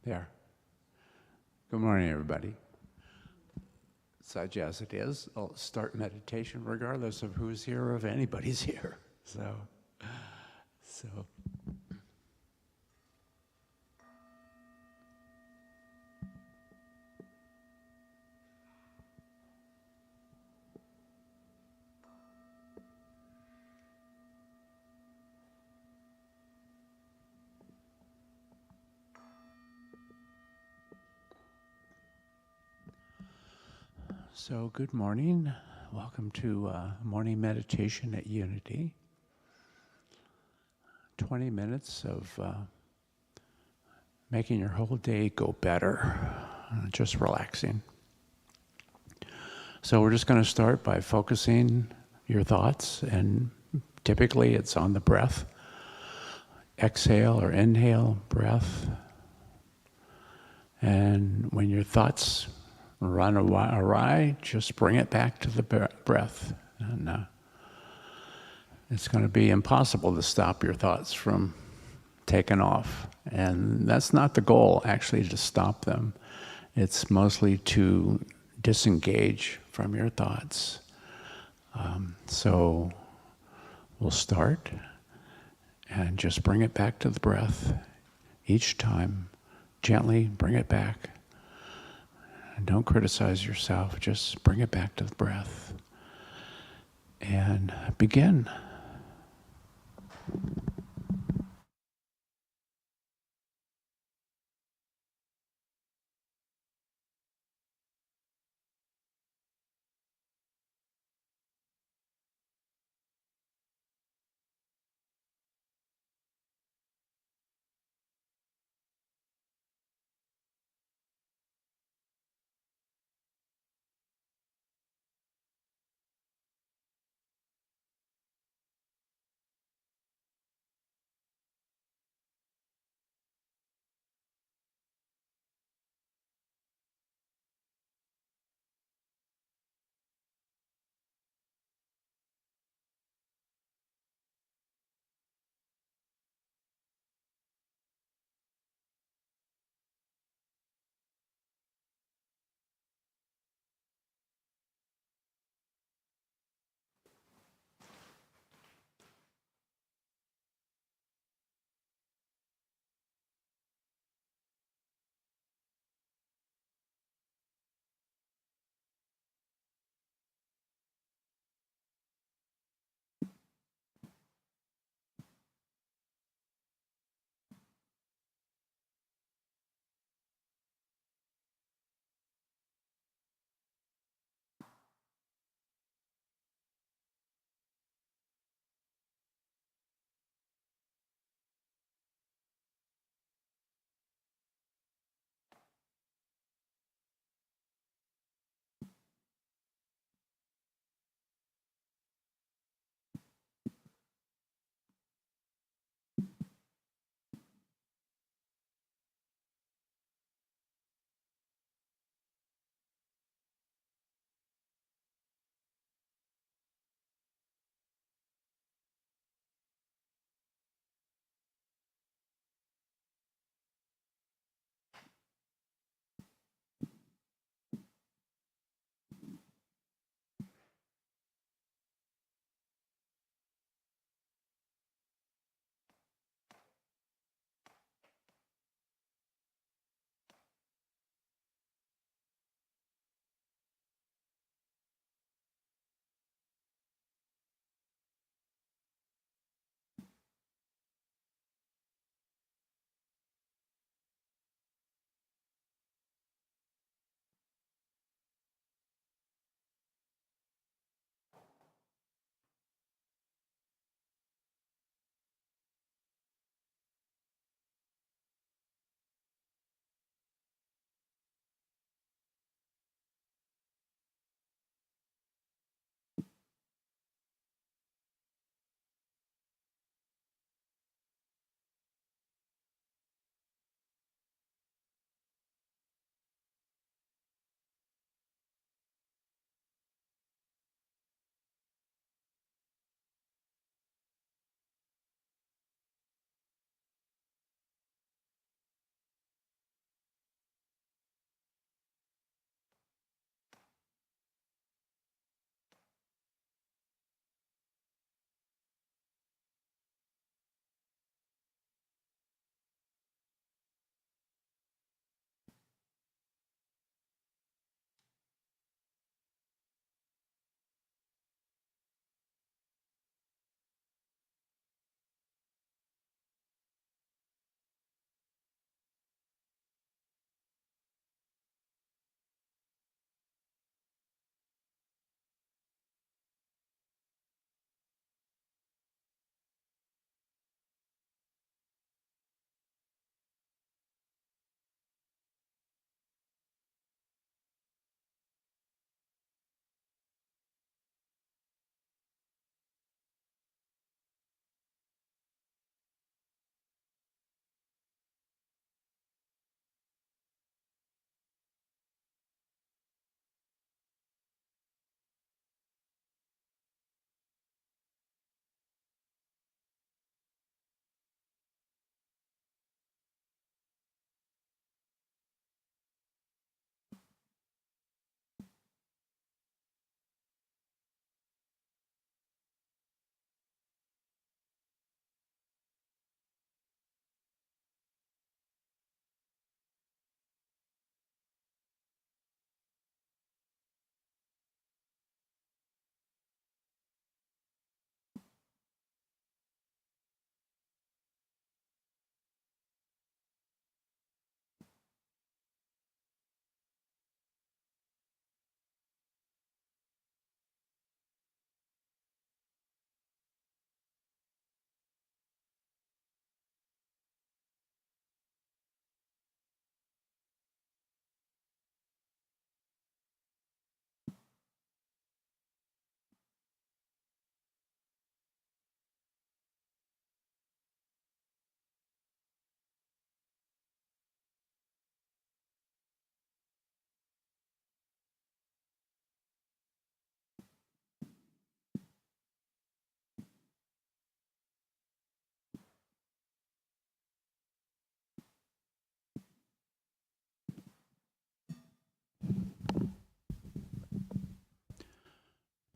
There. Good morning, everybody. Such as it is, I'll start meditation regardless of who's here or if anybody's here. So. So good morning. Welcome to morning meditation at Unity. 20 minutes of making your whole day go better, just relaxing. So we're just going to start by focusing your thoughts, and typically it's on the breath. Exhale or inhale, breath. And when your thoughts run awry, just bring it back to the breath. And it's going to be impossible to stop your thoughts from taking off. And that's not the goal, actually, to stop them. It's mostly to disengage from your thoughts. So we'll start and just bring it back to the breath each time. Gently bring it back. And don't criticize yourself, just bring it back to the breath. And begin.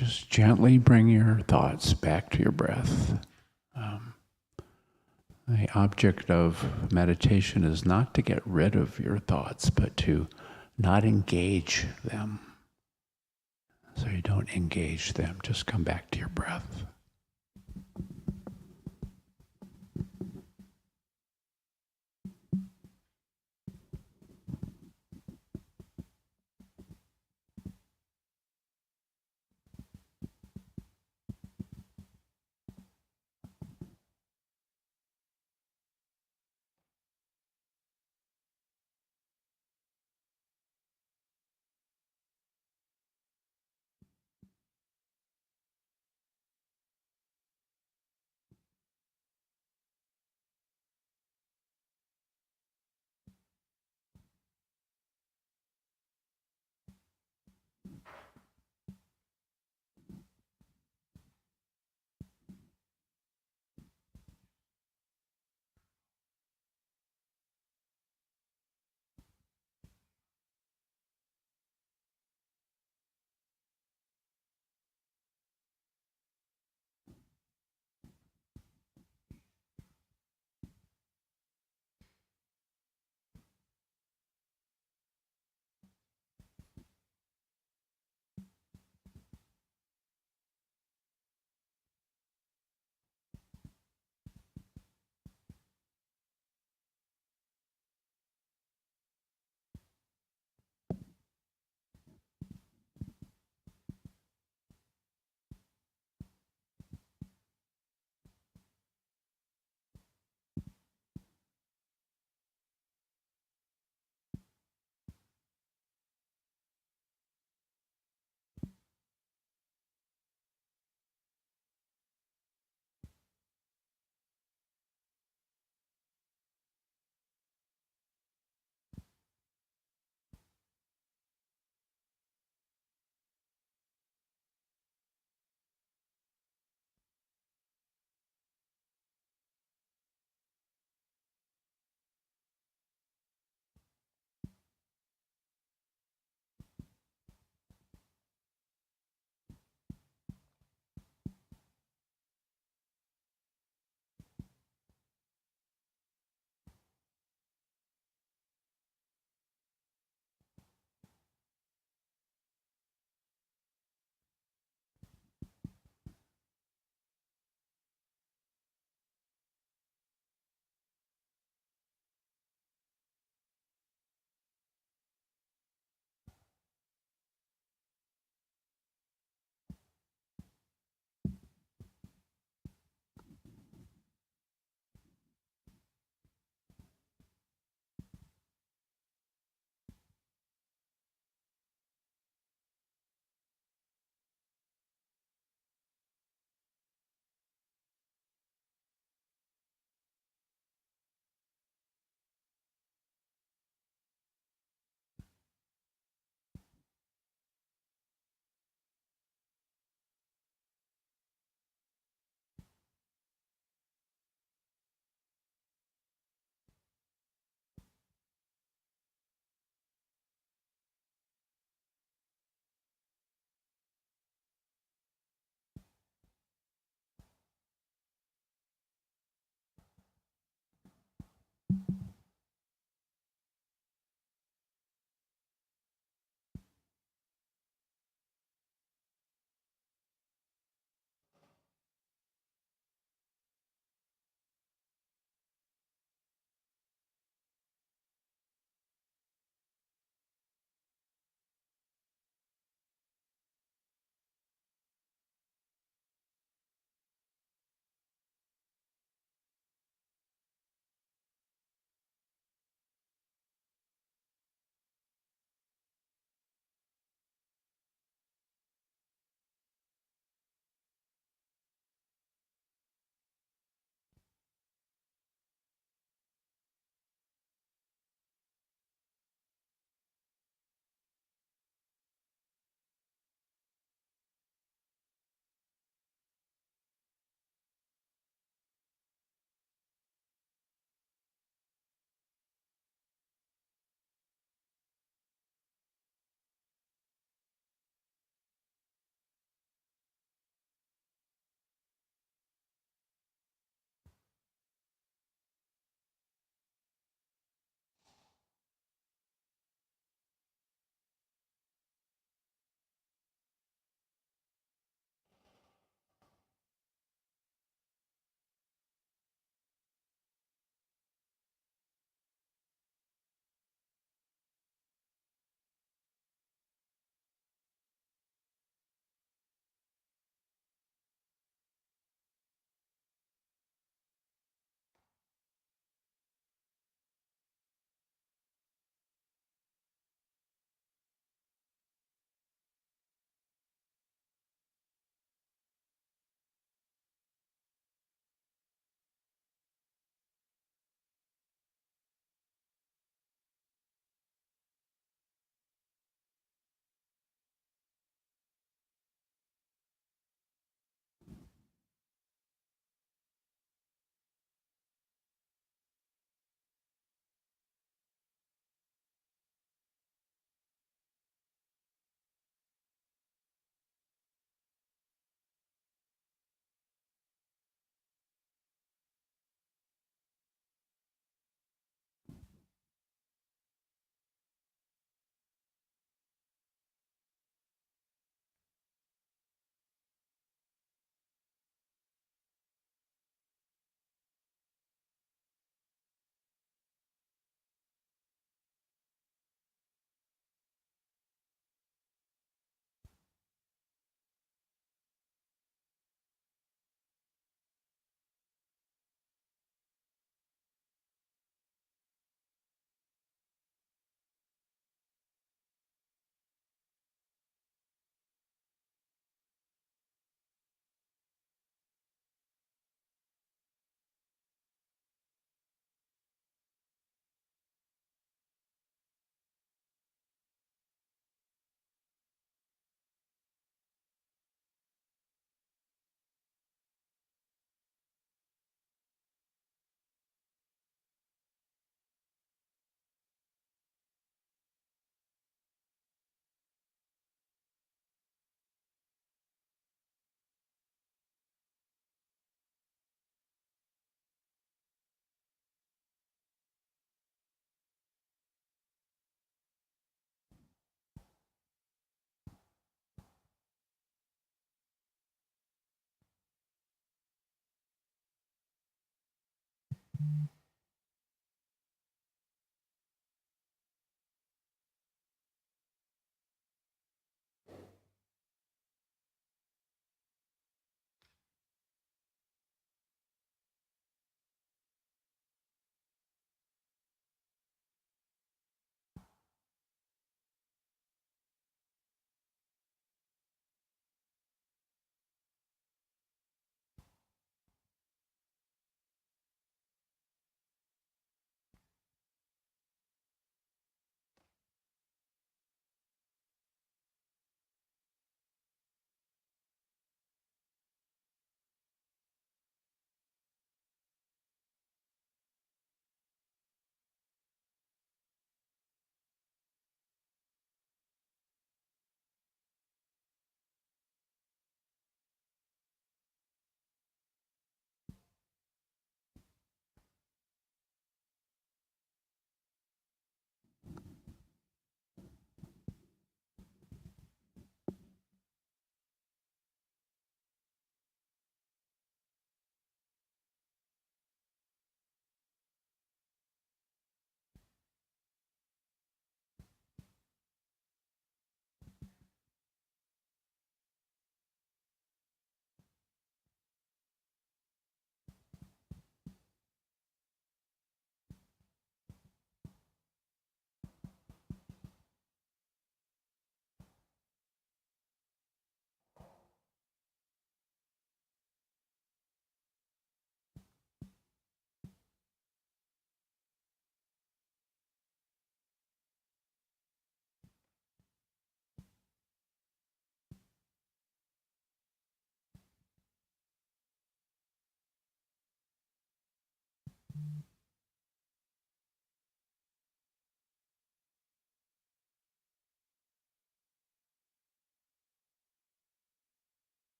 just gently bring your thoughts back to your breath. The object of meditation is not to get rid of your thoughts, but to not engage them. So you don't engage them, just come back to your breath.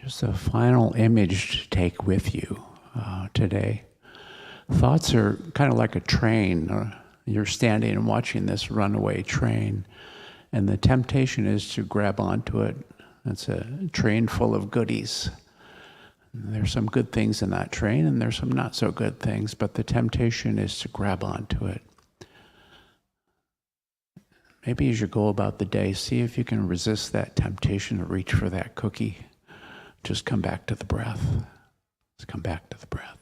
Just a final image to take with you today. Thoughts are kind of like a train. You're standing and watching this runaway train, and the temptation is to grab onto it. It's a train full of goodies. There's some good things in that train, and there's some not so good things, but the temptation is to grab onto it. Maybe as you go about the day, see if you can resist that temptation to reach for that cookie. Just come back to the breath. Just come back to the breath.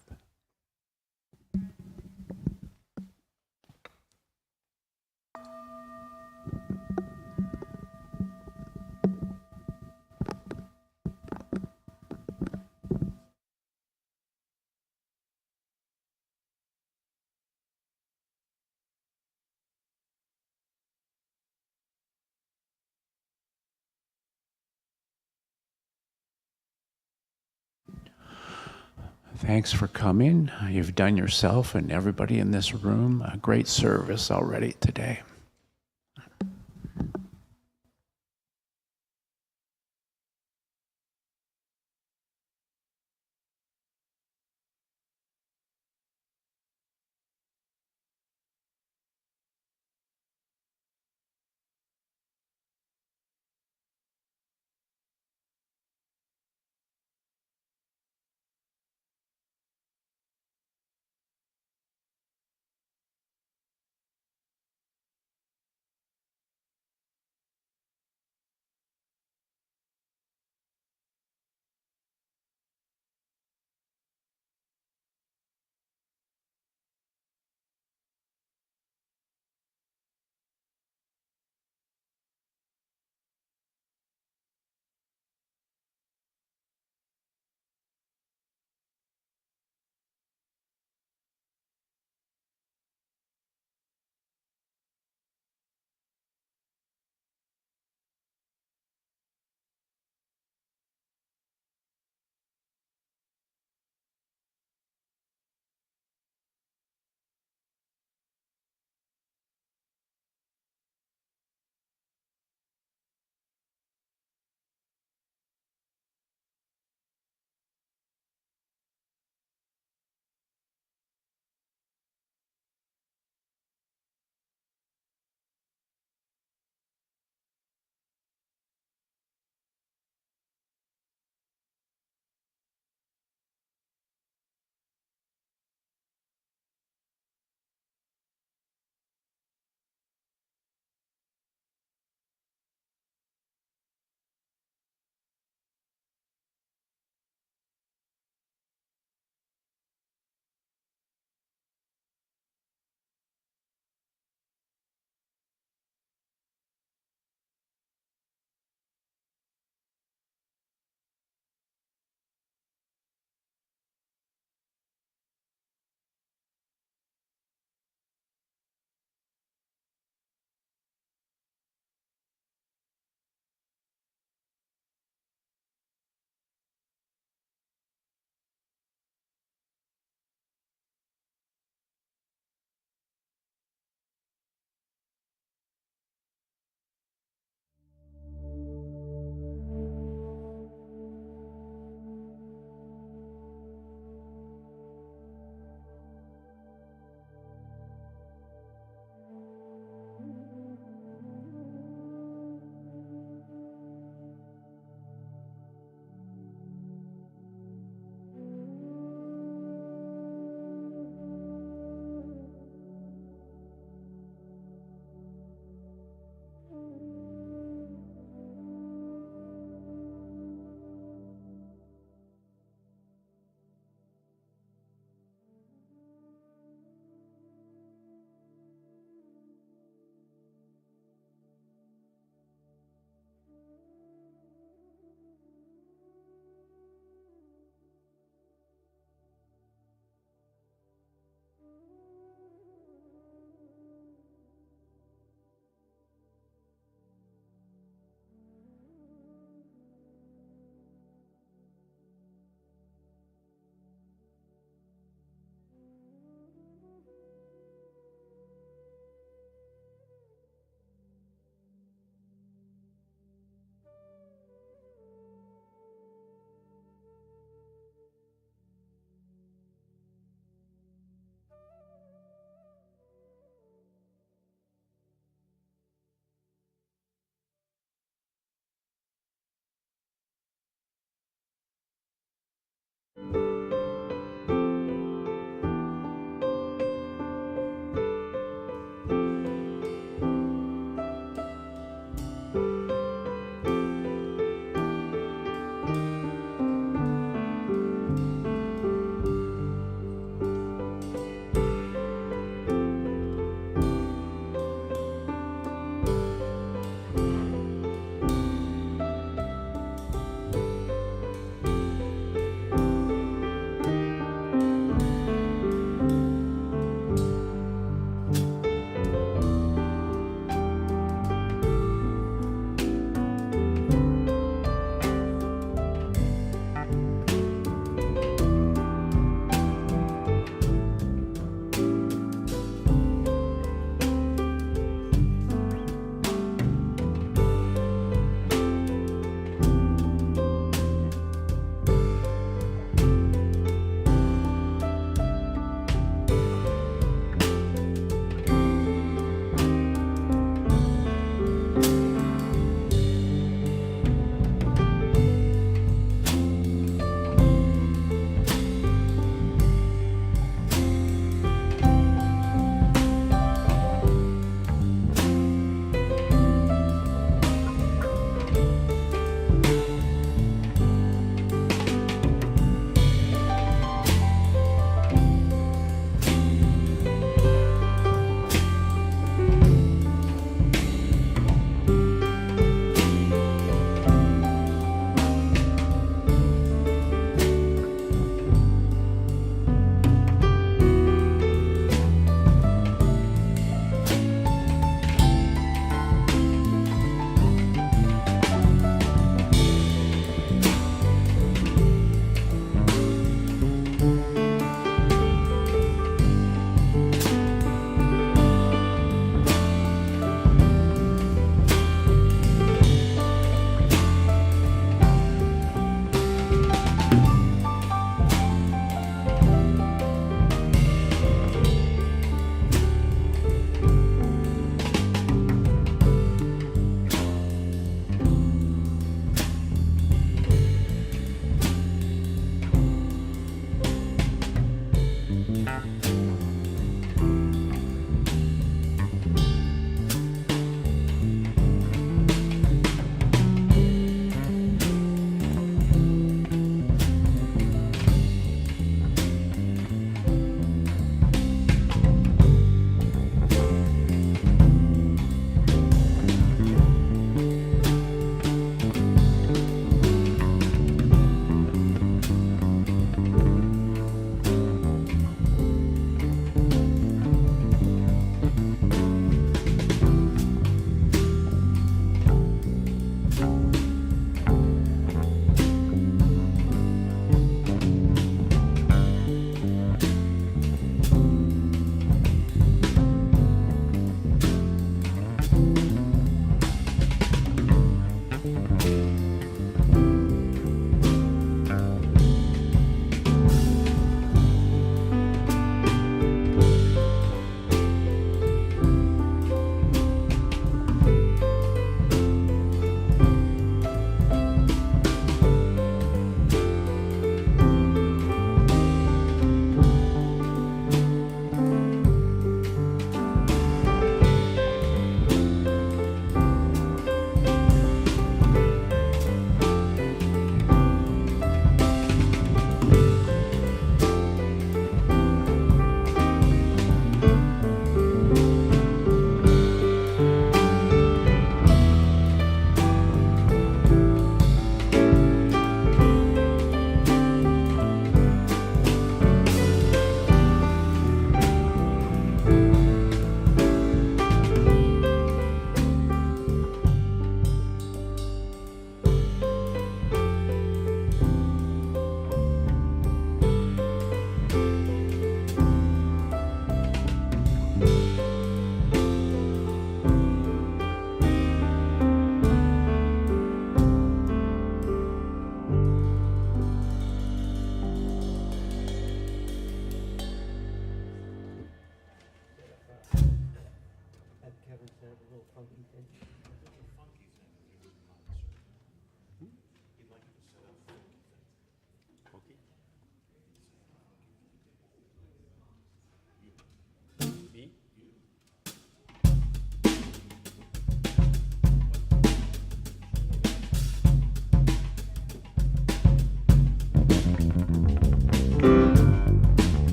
Thanks for coming. You've done yourself and everybody in this room a great service already today.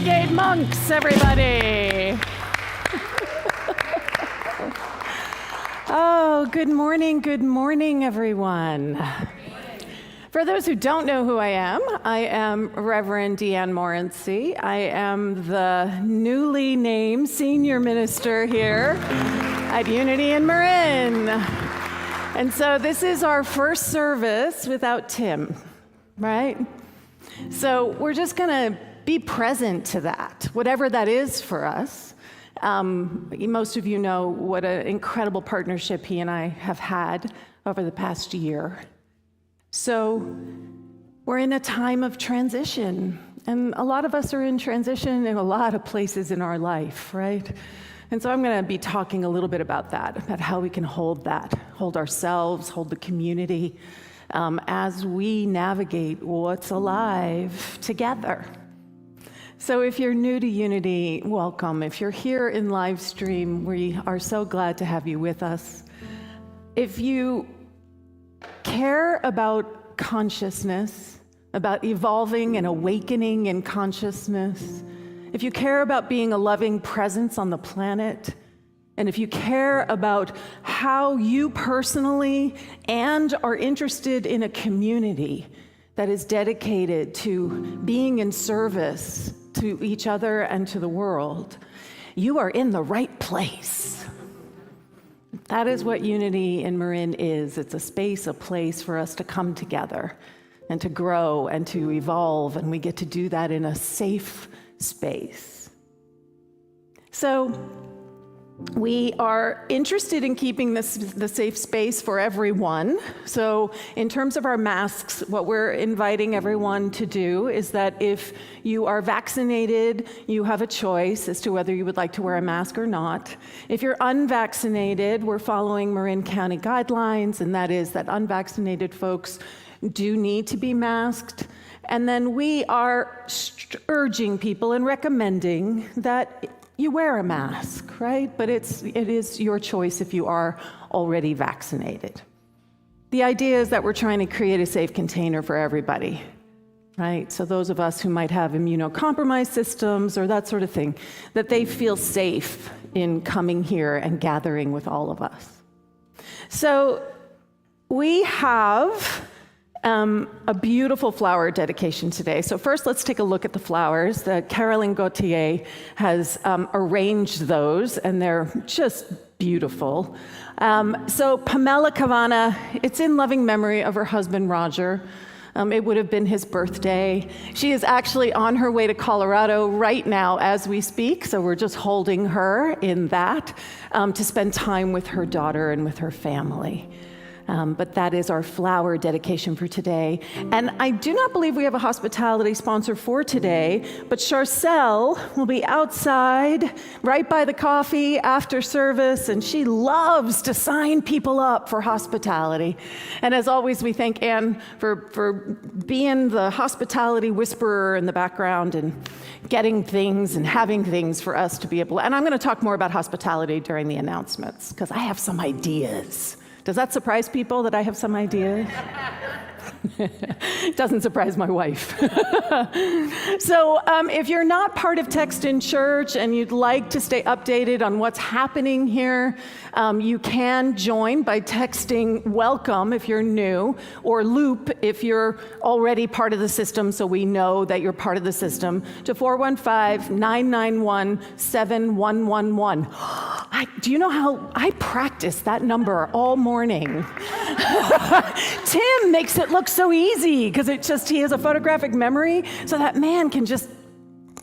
Renegade Monks, everybody. Oh, good morning, everyone. For those who don't know who I am Rev DeeAnn Morency. I am the newly named senior minister here at Unity in Marin. And so this is our first service without Tim, right? So we're just going to be present to that, whatever that is for us. Most of you know what an incredible partnership he and I have had over the past year. So we're in a time of transition, and a lot of us are in transition in a lot of places in our life, right? And so I'm going to be talking a little bit about that, about how we can hold ourselves, hold the community, as we navigate what's alive together. So if you're new to Unity, welcome. If you're here in live stream, we are so glad to have you with us. If you care about consciousness, about evolving and awakening in consciousness, if you care about being a loving presence on the planet, and if you care about how you personally and are interested in a community that is dedicated to being in service to each other and to the world, you are in the right place. That is what Unity in Marin is. It's a space, a place for us to come together and to grow and to evolve, and we get to do that in a safe space. So we are interested in keeping the safe space for everyone. So in terms of our masks, what we're inviting everyone to do is that if you are vaccinated, you have a choice as to whether you would like to wear a mask or not. If you're unvaccinated, we're following Marin County guidelines, and that is that unvaccinated folks do need to be masked. And then we are urging people and recommending that you wear a mask, right? But it is your choice if you are already vaccinated. The idea is that we're trying to create a safe container for everybody, right? So those of us who might have immunocompromised systems or that sort of thing, that they feel safe in coming here and gathering with all of us. So we have a beautiful flower dedication today. So first, let's take a look at the flowers. Carolyn Gauthier has arranged those, and they're just beautiful. So Pamela Cavana, it's in loving memory of her husband, Roger. It would have been his birthday. She is actually on her way to Colorado right now as we speak, so we're just holding her in that to spend time with her daughter and with her family. But that is our flower dedication for today. And I do not believe we have a hospitality sponsor for today, but Charcel will be outside right by the coffee after service, and she loves to sign people up for hospitality. And as always, we thank Anne for being the hospitality whisperer in the background and getting things and having things for us to be able to. And I'm going to talk more about hospitality during the announcements, because I have some ideas. Does that surprise people that I have some ideas? It doesn't surprise my wife. So if you're not part of Text in Church and you'd like to stay updated on what's happening here, you can join by texting WELCOME if you're new, or LOOP if you're already part of the system, so we know that you're part of the system, to 415-991-7111. Do you know how I practiced that number all morning? Tim makes it look so easy because he has a photographic memory, so that man can just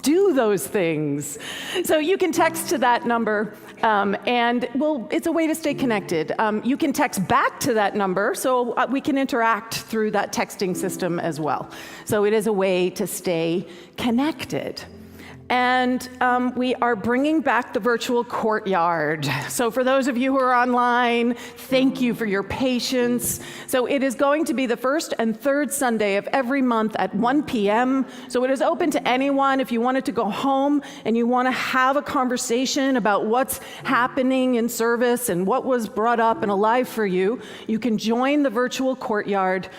do those things. So you can text to that number, and it's a way to stay connected. You can text back to that number, so we can interact through that texting system as well. So it is a way to stay connected. And we are bringing back the virtual Courtyard. So for those of you who are online, thank you for your patience. So it is going to be the first and third Sunday of every month at 1 p.m. So it is open to anyone. If you wanted to go home and you want to have a conversation about what's happening in service and what was brought up and alive for you, you can join the virtual Courtyard.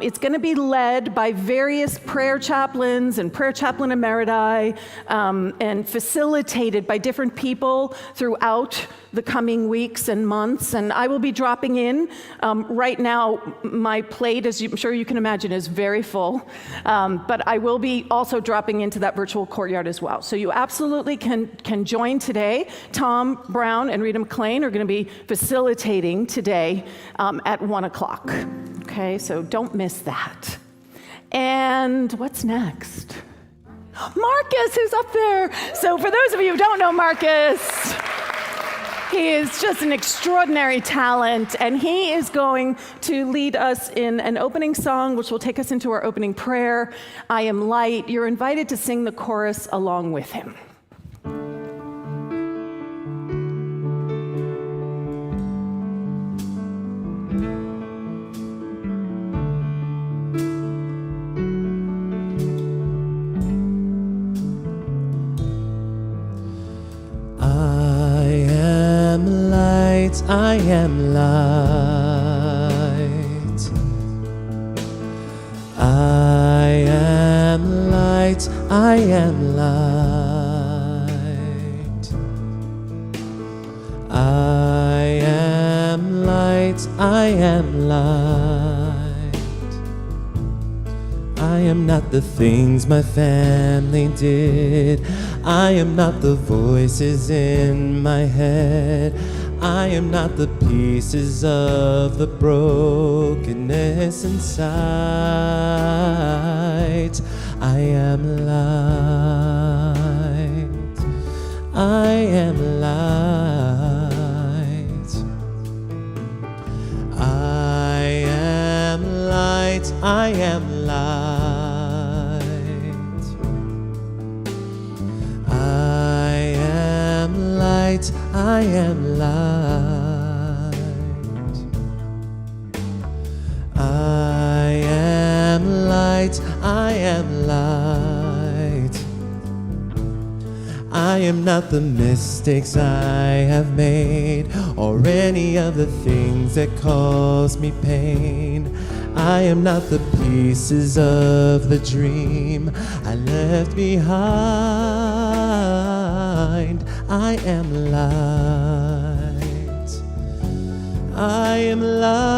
It's going to be led by various prayer chaplains and prayer chaplain emeriti. and facilitated by different people throughout the coming weeks and months. And I will be dropping in. Right now, my plate, as I'm sure you can imagine, is very full. But I will be also dropping into that virtual courtyard as well. So you absolutely can join today. Tom Brown and Rita McLean are going to be facilitating today at 1 o'clock. Okay, so don't miss that. And what's next? Marcus is up there. So for those of you who don't know Marcus, he is just an extraordinary talent, and he is going to lead us in an opening song, which will take us into our opening prayer, I Am Light. You're invited to sing the chorus along with him. I am light. I am light. I am light. I am light. I am light. I am not the things my family did. I am not the voices in my head. I am not the pieces of the brokenness inside. I am light. I am light. I am light. I am light. I am light. I am light. I am light. I am light. I am not the mistakes I have made or any of the things that cause me pain. I am not the pieces of the dream I left behind. I am light. I am light.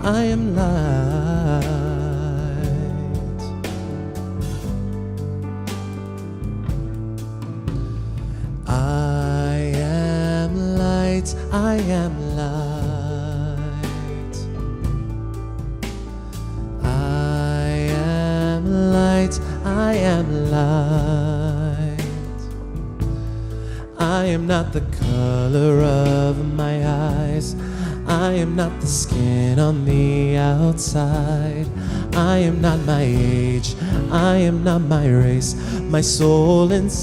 I am light. I am light. I am light. I am light. I am light. I am not the color of my eyes. I am not the skin on the outside. I am not my age. I am not my race. My soul inside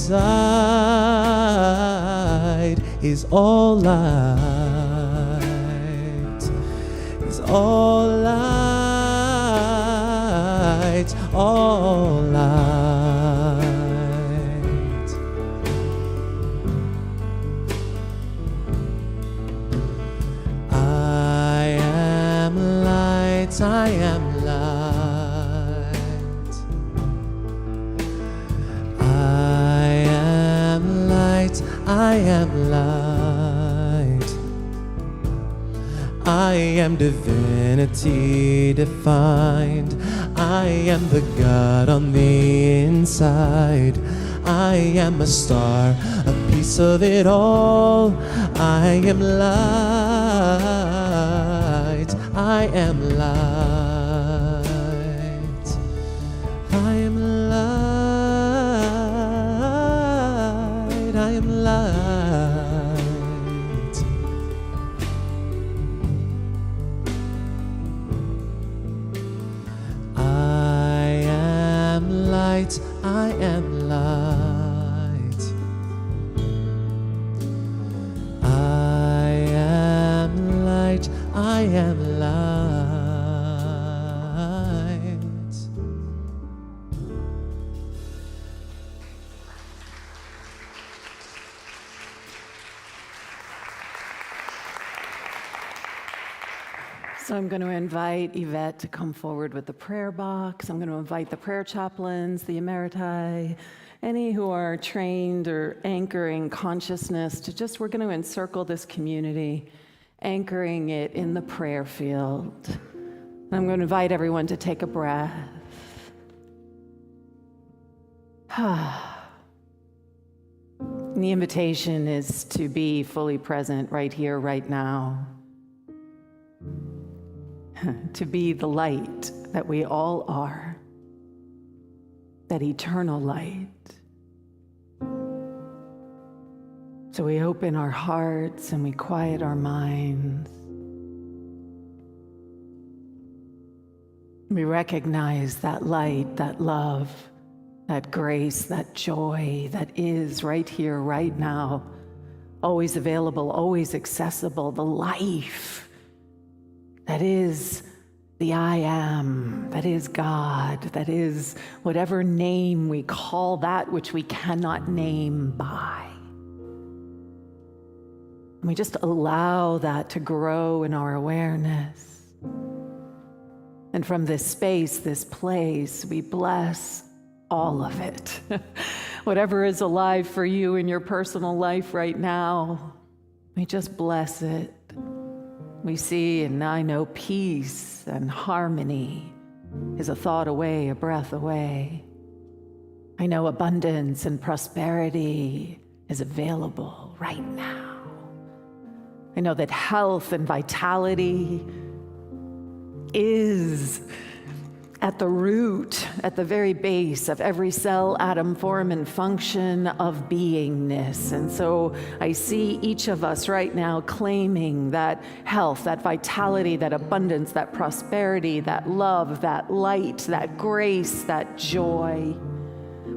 is all light. Is all light. All light. I am light. I am light. I am light. I am light. I am divinity defined. I am the God on the inside. I am a star, a piece of it all. I am light. I am light. I am light. I am light. I am light. I am light. I am light. So I'm going to invite Yvette to come forward with the prayer box. I'm going to invite the prayer chaplains, the emeriti, any who are trained or anchoring consciousness to just, we're going to encircle this community, anchoring it in the prayer field. I'm going to invite everyone to take a breath. The invitation is to be fully present right here, right now. To be the light that we all are, that eternal light. So we open our hearts and we quiet our minds. We recognize that light, that love, that grace, that joy that is right here, right now, always available, always accessible, the life that is the I am, that is God, that is whatever name we call that which we cannot name by. And we just allow that to grow in our awareness. And from this space, this place, we bless all of it. Whatever is alive for you in your personal life right now, we just bless it. We see and I know peace and harmony is a thought away, a breath away. I know abundance and prosperity is available right now. I know that health and vitality is at the root, at the very base of every cell, atom, form, and function of beingness. And so I see each of us right now claiming that health, that vitality, that abundance, that prosperity, that love, that light, that grace, that joy.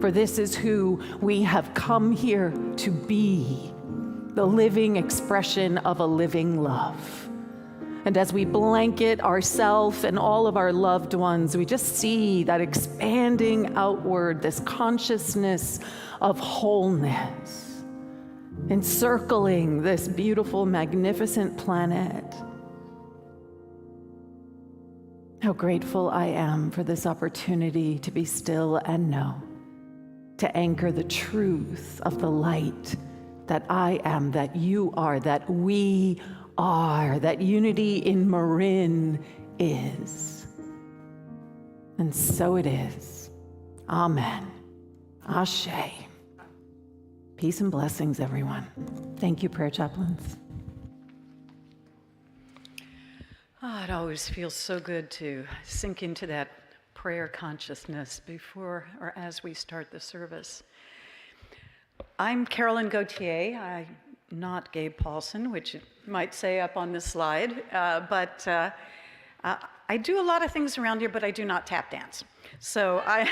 For this is who we have come here to be, the living expression of a living love. And as we blanket ourselves and all of our loved ones, we just see that expanding outward, this consciousness of wholeness, encircling this beautiful, magnificent planet. How grateful I am for this opportunity to be still and know, to anchor the truth of the light that I am, that you are, that we are, that unity in Marin is. And so it is. Amen. Ashe. Peace and blessings, everyone. Thank you, prayer chaplains. Oh, it always feels so good to sink into that prayer consciousness before or as we start the service. I'm Carolyn Gauthier. I'm not Gabe Paulson, which it might say up on the slide, but I do a lot of things around here, but I do not tap dance. So I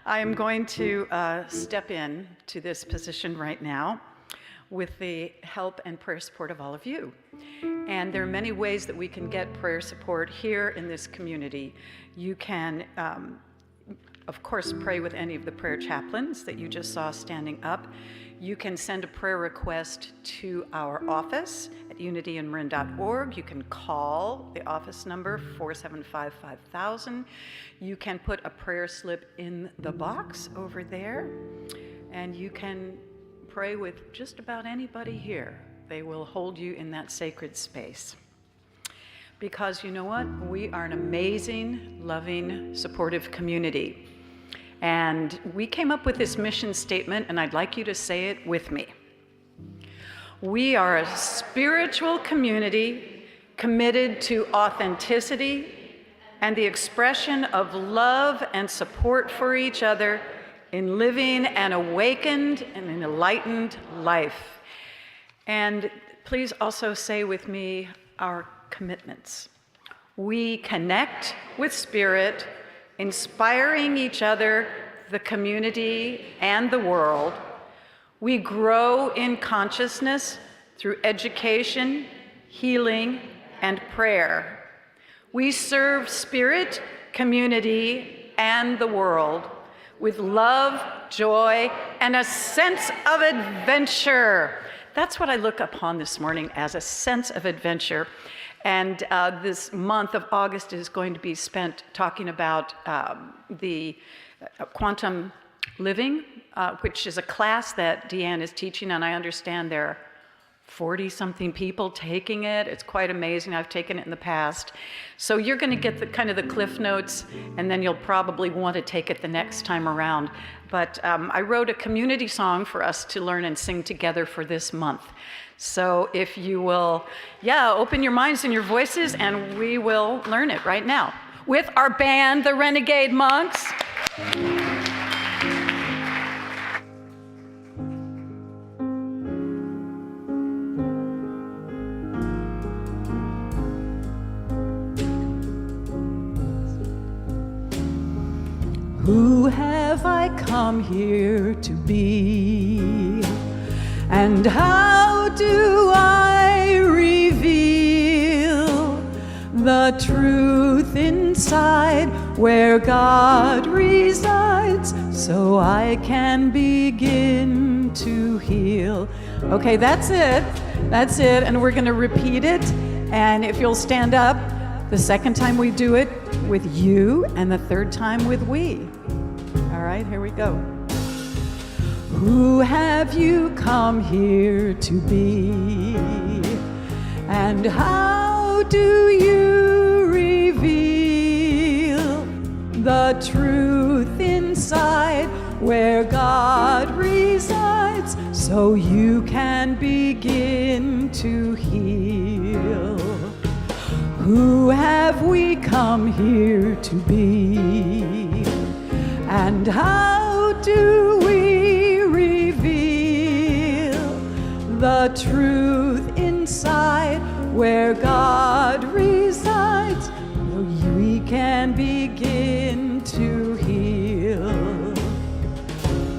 am going to step in to this position right now with the help and prayer support of all of you. And there are many ways that we can get prayer support here in this community. You can, of course, pray with any of the prayer chaplains that you just saw standing up. You can send a prayer request to our office at unityandmarin.org. You can call the office number 475-5000. You can put a prayer slip in the box over there, and you can pray with just about anybody here. They will hold you in that sacred space. Because you know what? We are an amazing, loving, supportive community. And we came up with this mission statement, and I'd like you to say it with me. We are a spiritual community committed to authenticity and the expression of love and support for each other in living an awakened and an enlightened life. And please also say with me our commitments. We connect with spirit, inspiring each other, the community, and the world. We grow in consciousness through education, healing, and prayer. We serve spirit, community, and the world with love, joy, and a sense of adventure. That's what I look upon this morning, as a sense of adventure. And this month of August is going to be spent talking about the quantum living, which is a class that DeeAnn is teaching, and I understand there are 40-something people taking it. It's quite amazing. I've taken it in the past. So you're going to get the kind of the cliff notes, and then you'll probably want to take it the next time around. But I wrote a community song for us to learn and sing together for this month. So if you will, open your minds and your voices, and we will learn it right now with our band, the Renegade Monks. Who have I come here to be? And how do I reveal the truth inside where God resides so I can begin to heal? Okay, that's it. That's it. And we're going to repeat it. And if you'll stand up, the second time we do it with you, and the third time with we. All right, here we go. Who have you come here to be? And how do you reveal the truth inside where God resides so you can begin to heal? Who have we come here to be? And how do we reveal the truth inside where God resides so we can begin to heal?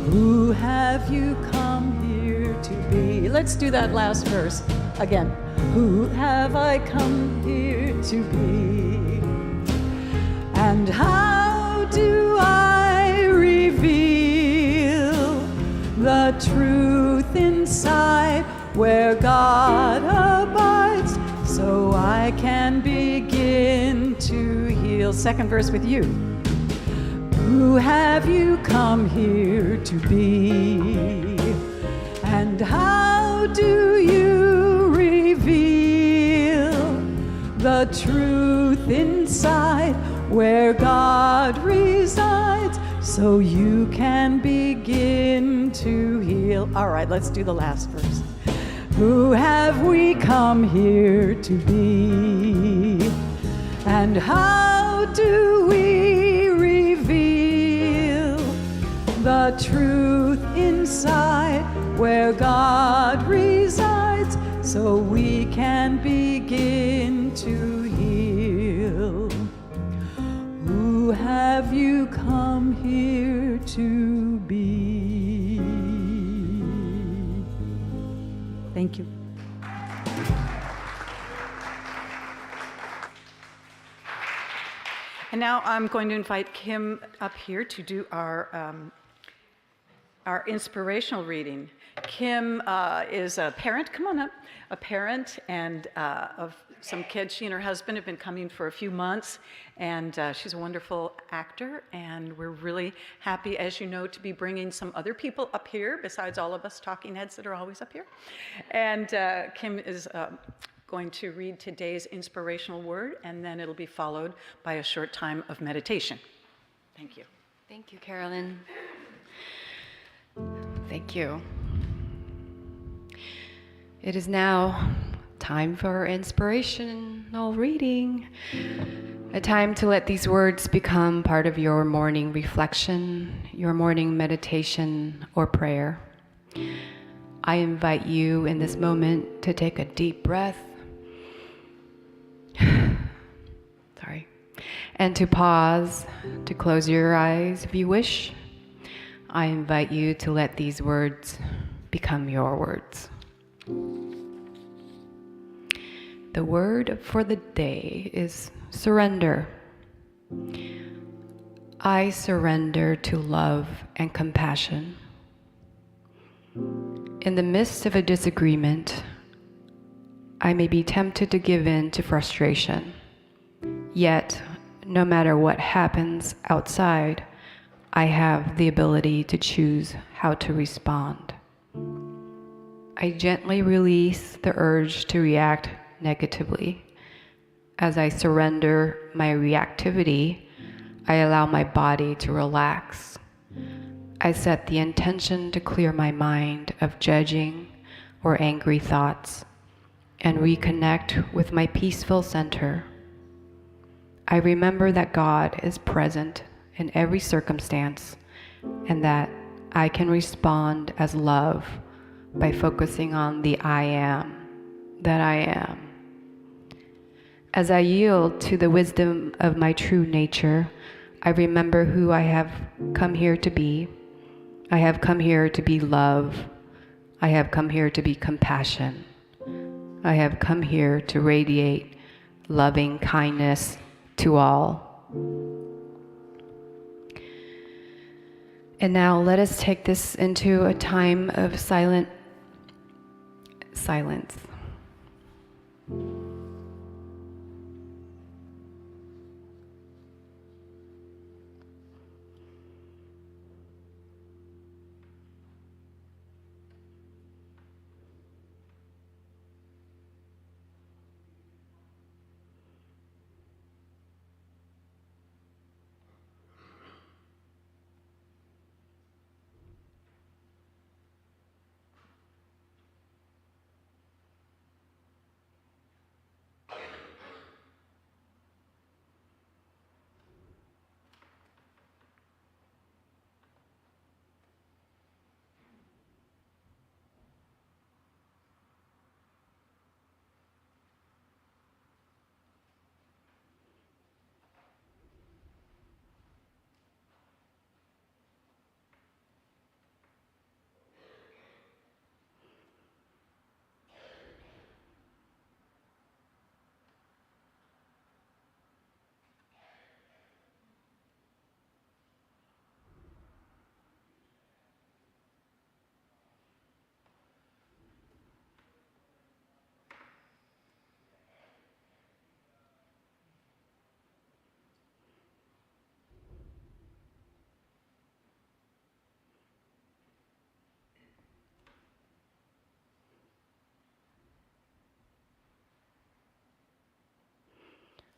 Who have you come here to be? Let's do that last verse again. Who have I come here to be? And how do I reveal the truth inside where God abides so I can begin to heal? Second verse with you. Who have you come here to be? And how do you reveal the truth inside where God resides so you can begin to heal? All right, let's do the last verse. Who have we come here to be? And how do we reveal the truth inside where God resides so we can begin to heal? Who have you come here to be? Thank you. And now I'm going to invite Kim up here to do our inspirational reading. Kim is a parent, come on up, a parent and of some kids. She and her husband have been coming for a few months, and she's a wonderful actor, and we're really happy, as you know, to be bringing some other people up here besides all of us talking heads that are always up here. And Kim is going to read today's inspirational word, and then it'll be followed by a short time of meditation. Thank you. Thank you, Carolyn. Thank you. It is now time for inspirational reading, a time to let these words become part of your morning reflection, your morning meditation or prayer. I invite you in this moment to take a deep breath, and to pause, to close your eyes if you wish. I invite you to let these words become your words. The word for the day is surrender. I surrender to love and compassion. In the midst of a disagreement, I may be tempted to give in to frustration. Yet, no matter what happens outside, I have the ability to choose how to respond. I gently release the urge to react negatively. As I surrender my reactivity, I allow my body to relax. I set the intention to clear my mind of judging or angry thoughts and reconnect with my peaceful center. I remember that God is present in every circumstance and that I can respond as love by focusing on the I am that I am. As I yield to the wisdom of my true nature, I remember who I have come here to be. I have come here to be love. I have come here to be compassion. I have come here to radiate loving kindness to all. And now let us take this into a time of silence.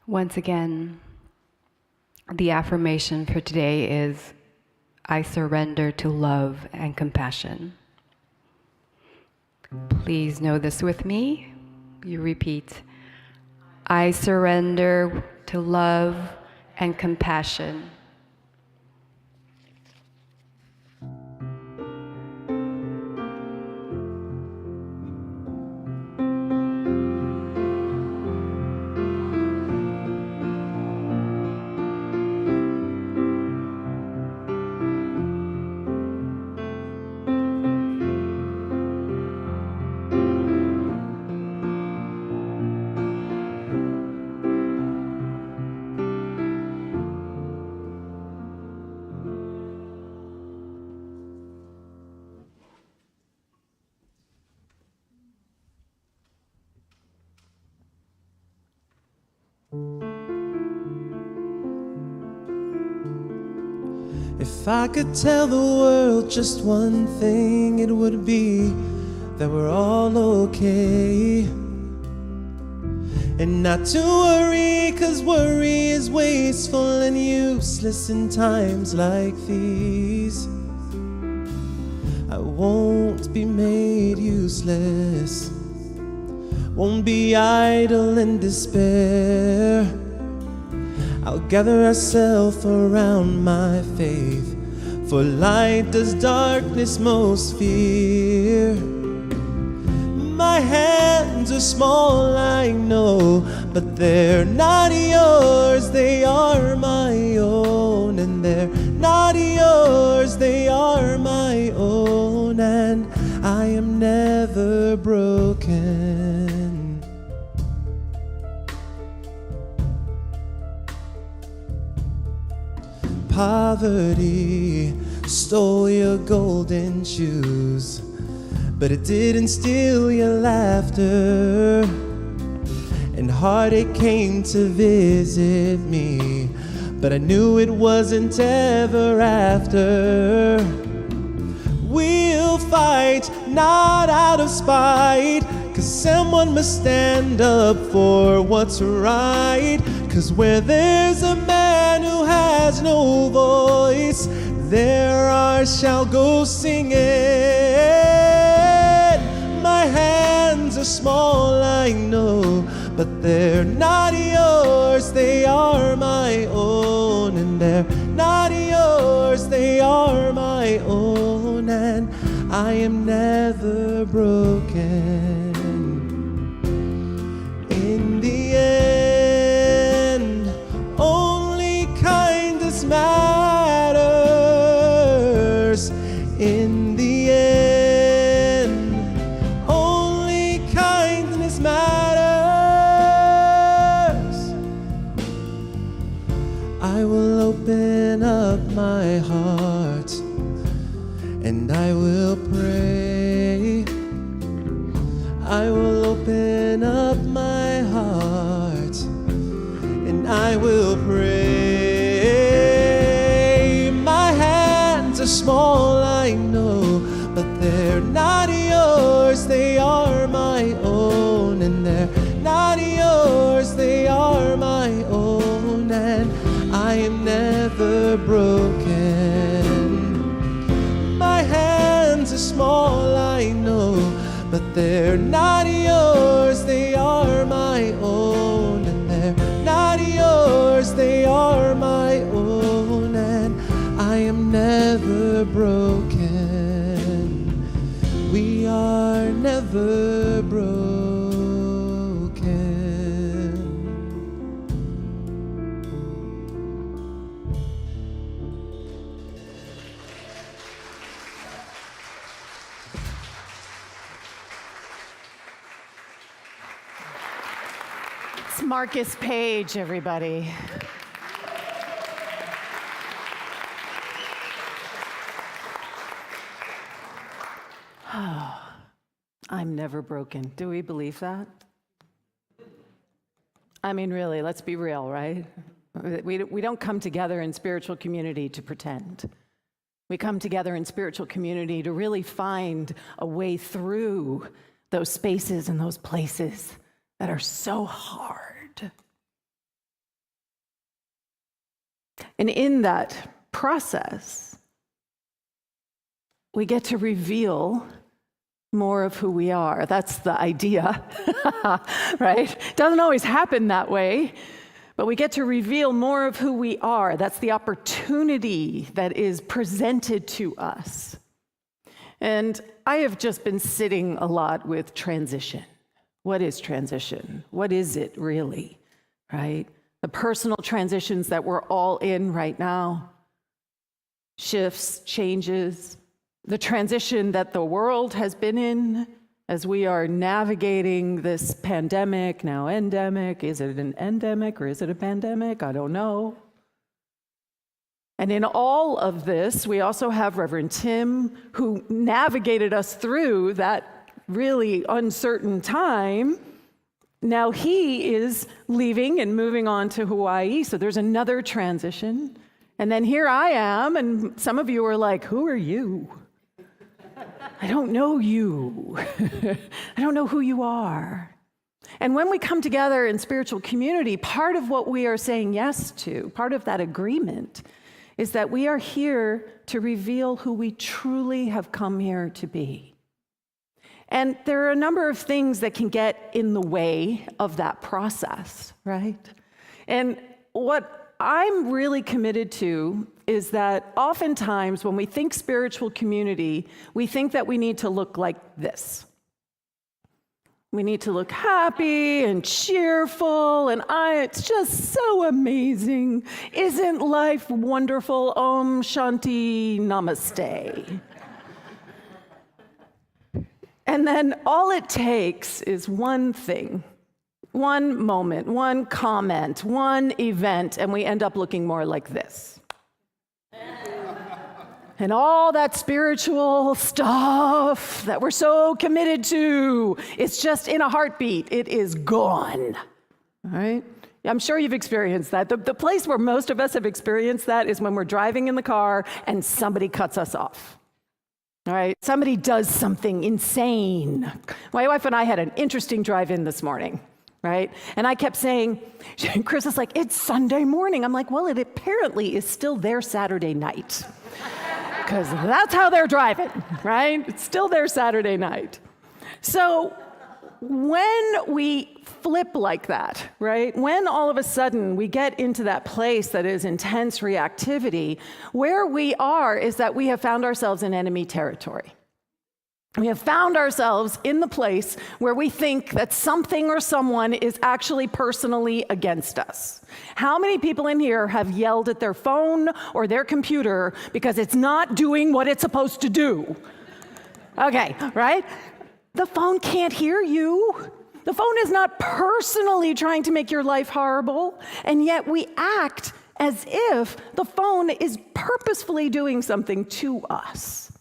Once again, the affirmation for today is, I surrender to love and compassion. Please know this with me. You repeat, I surrender to love and compassion. If I could tell the world just one thing, it would be that we're all okay. And not to worry, 'cause worry is wasteful and useless in times like these. I won't be made useless, won't be idle in despair. I'll gather ourselves around my faith, for light does darkness most fear. My hands are small, I know, but they're not yours, they are my own. And they're not yours, they are my own. And I am never broken. Poverty stole your golden shoes, but it didn't steal your laughter. and heartache came to visit me. But I knew it wasn't ever after. We'll fight, not out of spite, 'cause someone must stand up for what's right. 'Cause where there's a man who has no voice, there I shall go singing. My hands are small, I know, but they're not yours, they are my own. And they're not yours, they are my own. And I am never broken. In the end, only kindness matters. In the end, only kindness matters. I will open up my heart and I will pray. I will open up my heart and I will pray. My hands are small, I know, but they're not yours, they are my own. And they're not yours, they are my own. And I am never broken. My hands are small, I know, but they're not yours, they are my own. And they're not yours, they are my own. And I am never broken. We are never broken. It's Marcus Page, everybody. I'm never broken. Do we believe that? I mean, really, let's be real, right? We don't come together in spiritual community to pretend. We come together in spiritual community to really find a way through those spaces and those places that are so hard. And in that process, we get to reveal more of who we are. That's the idea, right? Doesn't always happen that way, but we get to reveal more of who we are. That's the opportunity that is presented to us. And I have just been sitting a lot with transition. What is transition? What is it really, right? The personal transitions that we're all in right now, shifts, changes, the transition that the world has been in as we are navigating this pandemic, now endemic. Is it an endemic or is it a pandemic? I don't know. And in all of this, we also have Reverend Tim, who navigated us through that really uncertain time. Now he is leaving and moving on to Hawaii, so there's another transition. And then here I am, and some of you are like, who are you? I don't know you. I don't know who you are. And when we come together in spiritual community, part of what we are saying yes to, part of that agreement, is that we are here to reveal who we truly have come here to be. And there are a number of things that can get in the way of that process, right? And what I'm really committed to is that oftentimes when we think spiritual community, we think that we need to look like this. We need to look happy and cheerful, and it's just so amazing. Isn't life wonderful? Om Shanti Namaste. And then all it takes is one thing, one moment, one comment, one event, and we end up looking more like this. And all that spiritual stuff that we're so committed to, it's just in a heartbeat, it is gone. All right? I'm sure you've experienced that. The place where most of us have experienced that is when we're driving in the car and somebody cuts us off. All right? Somebody does something insane. My wife and I had an interesting drive-in this morning, right? And I kept saying, Chris is like, it's Sunday morning. I'm like, well, it apparently is still their Saturday night. Because that's how they're driving, right? It's still their Saturday night. So when we flip like that, right? When all of a sudden we get into that place that is intense reactivity, where we are is that we have found ourselves in enemy territory. We have found ourselves in the place where we think that something or someone is actually personally against us. How many people in here have yelled at their phone or their computer because it's not doing what it's supposed to do? Okay, right? The phone can't hear you. The phone is not personally trying to make your life horrible, and yet we act as if the phone is purposefully doing something to us.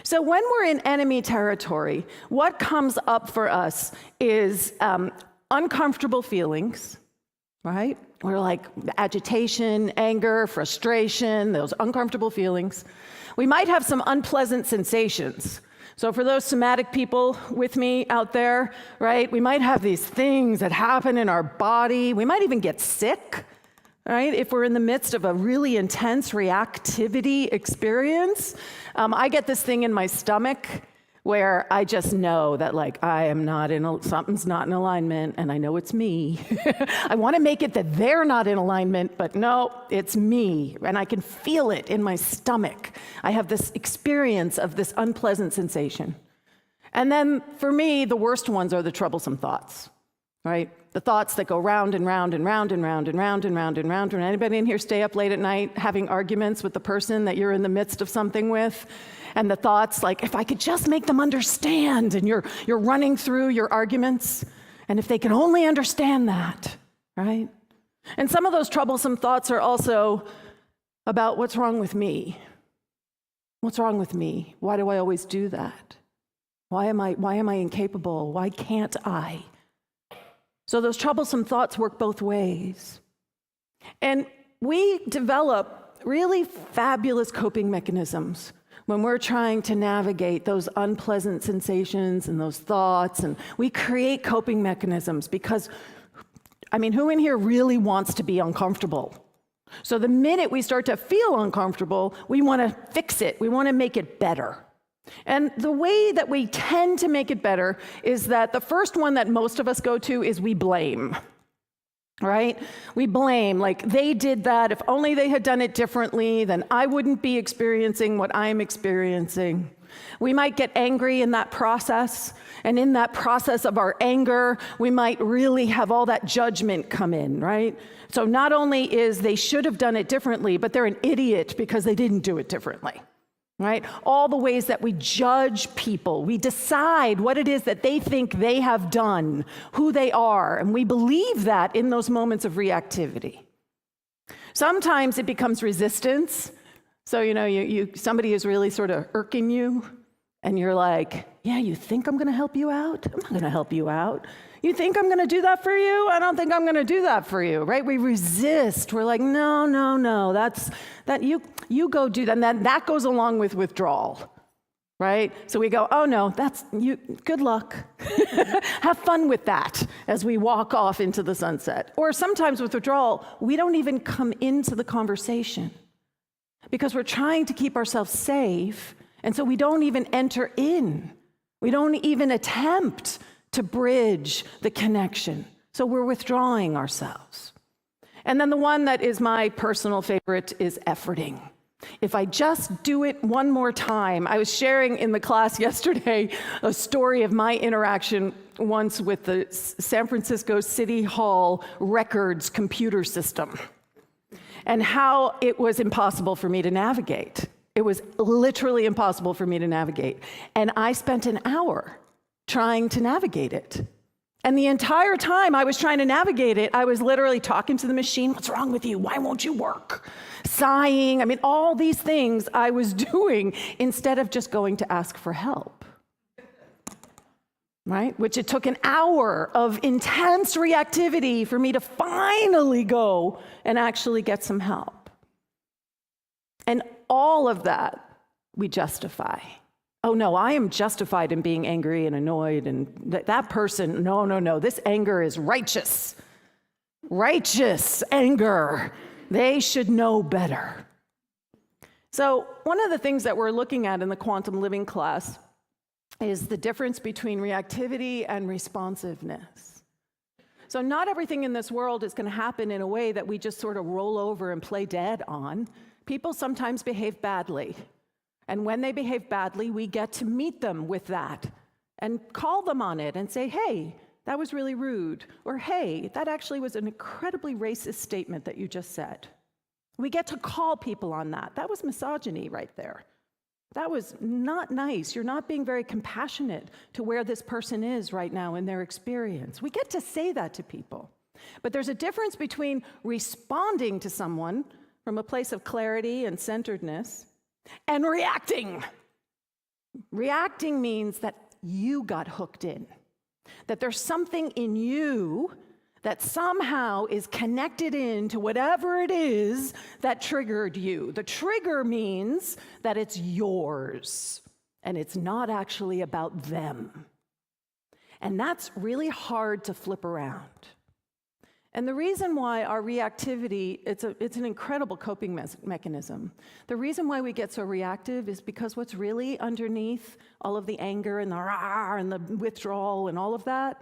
So when we're in enemy territory, what comes up for us is uncomfortable feelings, right? We're like agitation, anger, frustration, those uncomfortable feelings. We might have some unpleasant sensations. So for those somatic people with me out there, right, we might have these things that happen in our body. We might even get sick, right, if we're in the midst of a really intense reactivity experience. I get this thing in my stomach where I just know that, like, something's not in alignment, and I know it's me. I want to make it that they're not in alignment, but no, it's me, and I can feel it in my stomach. I have this experience of this unpleasant sensation. And then, for me, the worst ones are the troublesome thoughts, right? The thoughts that go round and round and round and round and round and round and round. Anybody in here stay up late at night having arguments with the person that you're in the midst of something with? And the thoughts like, if I could just make them understand, and you're running through your arguments, and if they can only understand that, right? And some of those troublesome thoughts are also about what's wrong with me. What's wrong with me? Why do I always do that? Why am I incapable? Why can't I? So those troublesome thoughts work both ways. And we develop really fabulous coping mechanisms when we're trying to navigate those unpleasant sensations and those thoughts, and we create coping mechanisms because, who in here really wants to be uncomfortable? So the minute we start to feel uncomfortable, we want to fix it. We want to make it better. And the way that we tend to make it better is that the first one that most of us go to is we blame. Right? We blame, like, they did that. If only they had done it differently, then I wouldn't be experiencing what I'm experiencing. We might get angry in that process, and in that process of our anger, we might really have all that judgment come in, right? So not only is they should have done it differently, but they're an idiot because they didn't do it differently. Right? All the ways that we judge people, we decide what it is that they think they have done, who they are, and we believe that in those moments of reactivity. Sometimes it becomes resistance. So, somebody is really sort of irking you, and you're like, yeah, you think I'm going to help you out? I'm not going to help you out. You think I'm going to do that for you? I don't think I'm going to do that for you, right? We resist. We're like, no, that you go do that. And then that goes along with withdrawal, right? So we go, oh no, that's you. Good luck. Have fun with that as we walk off into the sunset. Or sometimes with withdrawal, we don't even come into the conversation because we're trying to keep ourselves safe. And so we don't even enter in. We don't even attempt to bridge the connection. So we're withdrawing ourselves. And then the one that is my personal favorite is efforting. If I just do it one more time. I was sharing in the class yesterday a story of my interaction once with the San Francisco City Hall records computer system and how it was impossible for me to navigate. It was literally impossible for me to navigate. And I spent an hour trying to navigate it. And the entire time I was trying to navigate it, I was literally talking to the machine. What's wrong with you? Why won't you work? Sighing. All these things I was doing instead of just going to ask for help. right? Which it took an hour of intense reactivity for me to finally go and actually get some help. And all of that we justify. Oh no, I am justified in being angry and annoyed, and that person, no, this anger is righteous. Righteous anger. They should know better. So one of the things that we're looking at in the quantum living class is the difference between reactivity and responsiveness. So not everything in this world is going to happen in a way that we just sort of roll over and play dead on. People sometimes behave badly. And when they behave badly, we get to meet them with that and call them on it and say, hey, that was really rude. Or hey, that actually was an incredibly racist statement that you just said. We get to call people on that. That was misogyny right there. That was not nice. You're not being very compassionate to where this person is right now in their experience. We get to say that to people. But there's a difference between responding to someone from a place of clarity and centeredness and reacting. Reacting means that you got hooked in, that there's something in you that somehow is connected into whatever it is that triggered you. The trigger means that it's yours, and it's not actually about them. And that's really hard to flip around. And the reason why our reactivity, it's an incredible coping mechanism. The reason why we get so reactive is because what's really underneath all of the anger and the rah and the withdrawal and all of that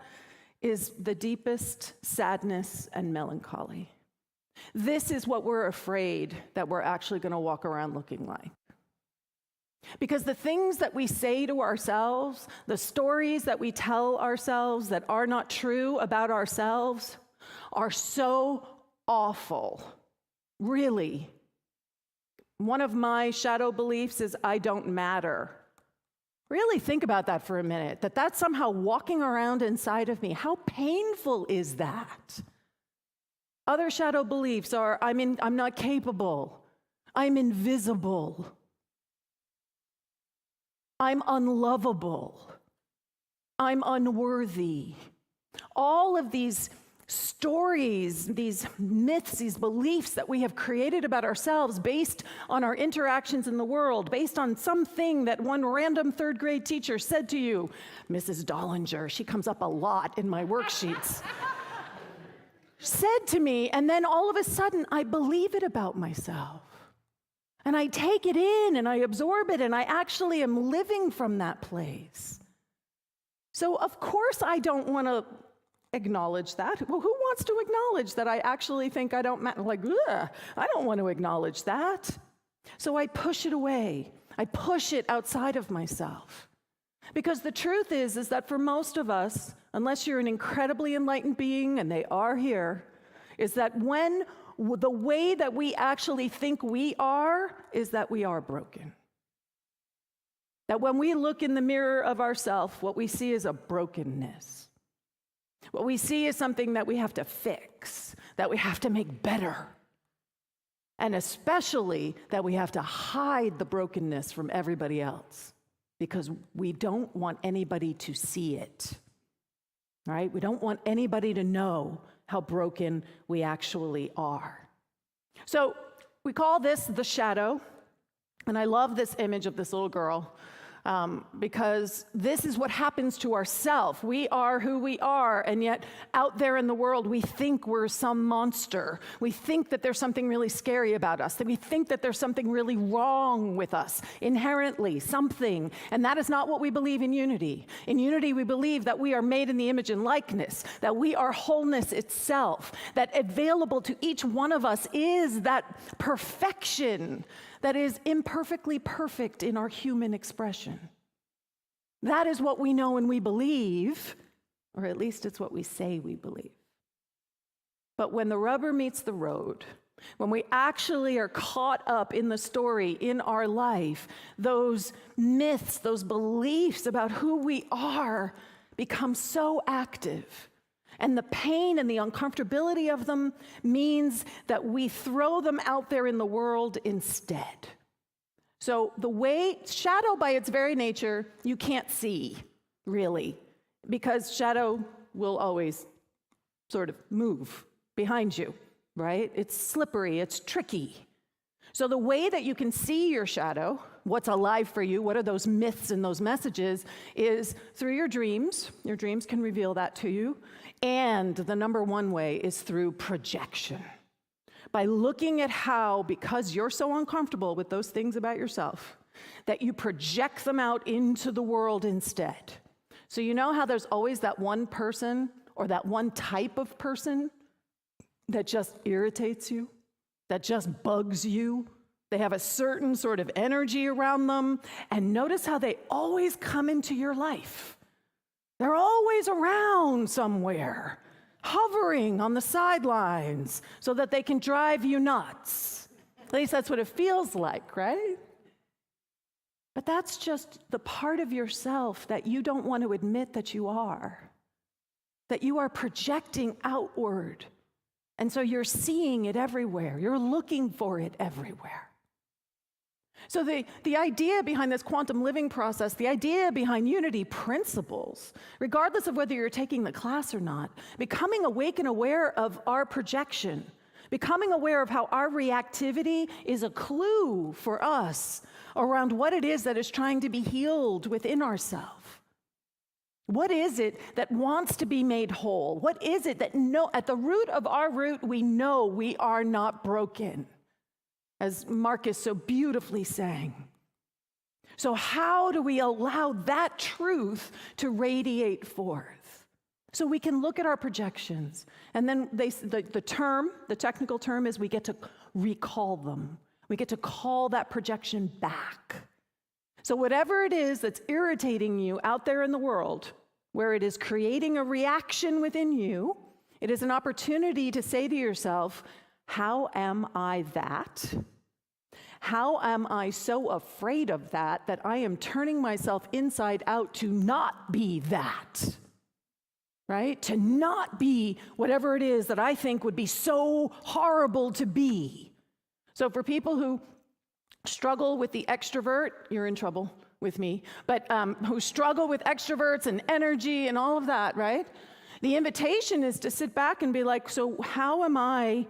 is the deepest sadness and melancholy. This is what we're afraid that we're actually going to walk around looking like. Because the things that we say to ourselves, the stories that we tell ourselves that are not true about ourselves, are so awful. Really. One of my shadow beliefs is I don't matter. Really think about that for a minute, that that's somehow walking around inside of me. How painful is that? Other shadow beliefs are I'm not capable. I'm invisible. I'm unlovable. I'm unworthy. All of these stories, these myths, these beliefs that we have created about ourselves based on our interactions in the world, based on something that one random third grade teacher said to you. Mrs. Dollinger, she comes up a lot in my worksheets, said to me, and then all of a sudden I believe it about myself. And I take it in and I absorb it and I actually am living from that place. So of course I don't want to acknowledge that. Well, who wants to acknowledge that I actually think I don't matter? Like, ugh, I don't want to acknowledge that. So I push it away. I push it outside of myself. Because the truth is that for most of us, unless you're an incredibly enlightened being, and they are here, is that when the way that we actually think we are is that we are broken. That when we look in the mirror of ourselves, what we see is a brokenness. What we see is something that we have to fix, that we have to make better. And especially that we have to hide the brokenness from everybody else because we don't want anybody to see it, right? We don't want anybody to know how broken we actually are. So we call this the shadow, and I love this image of this little girl. Because this is what happens to ourself. We are who we are, and yet out there in the world, we think we're some monster. We think that there's something really scary about us, that we think that there's something really wrong with us, inherently, something. And that is not what we believe in unity. In unity, we believe that we are made in the image and likeness, that we are wholeness itself, that available to each one of us is that perfection that is imperfectly perfect in our human expression. That is what we know and we believe, or at least it's what we say we believe. But when the rubber meets the road, when we actually are caught up in the story in our life, those myths, those beliefs about who we are become so active. And the pain and the uncomfortability of them means that we throw them out there in the world instead. So the way, shadow by its very nature, you can't see, really. because shadow will always sort of move behind you, right? It's slippery, it's tricky. So the way that you can see your shadow, what's alive for you, what are those myths and those messages, is through your dreams. Your dreams can reveal that to you. And the number one way is through projection. By looking at how, because you're so uncomfortable with those things about yourself, that you project them out into the world instead. So you know how there's always that one person or that one type of person that just irritates you, that just bugs you? They have a certain sort of energy around them, and notice how they always come into your life. They're always around somewhere, hovering on the sidelines so that they can drive you nuts. At least that's what it feels like, right? But that's just the part of yourself that you don't want to admit that you are projecting outward. And so you're seeing it everywhere. You're looking for it everywhere. So the idea behind this quantum living process, the idea behind unity principles, regardless of whether you're taking the class or not, becoming awake and aware of our projection, becoming aware of how our reactivity is a clue for us around what it is that is trying to be healed within ourselves. What is it that wants to be made whole? What is it that at the root of our root, we know we are not broken, as Marcus so beautifully sang. So how do we allow that truth to radiate forth? So we can look at our projections, and then the technical term is we get to recall them. We get to call that projection back. So whatever it is that's irritating you out there in the world, where it is creating a reaction within you, it is an opportunity to say to yourself, how am I that? How am I so afraid of that I am turning myself inside out to not be that? Right? To not be whatever it is that I think would be so horrible to be. So for people who struggle with the extrovert, you're in trouble with me, but who struggle with extroverts and energy and all of that, right? The invitation is to sit back and be like, so how am I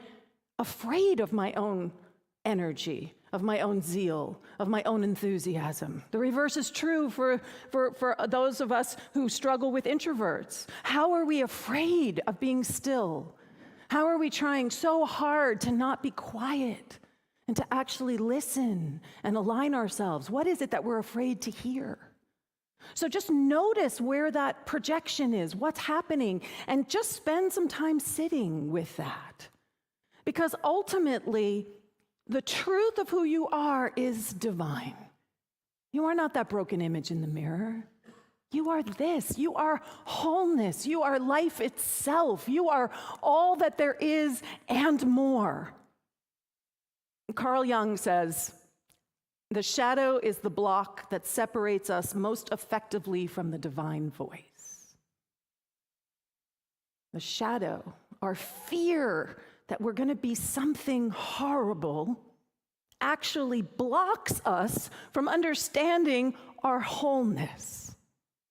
afraid of my own energy, of my own zeal, of my own enthusiasm? The reverse is true for those of us who struggle with introverts. How are we afraid of being still? How are we trying so hard to not be quiet and to actually listen and align ourselves? What is it that we're afraid to hear? So just notice where that projection is, what's happening, and just spend some time sitting with that. Because ultimately, the truth of who you are is divine. You are not that broken image in the mirror. You are this. You are wholeness. You are life itself. You are all that there is and more. Carl Jung says, the shadow is the block that separates us most effectively from the divine voice. The shadow, our fear that we're going to be something horrible, actually blocks us from understanding our wholeness.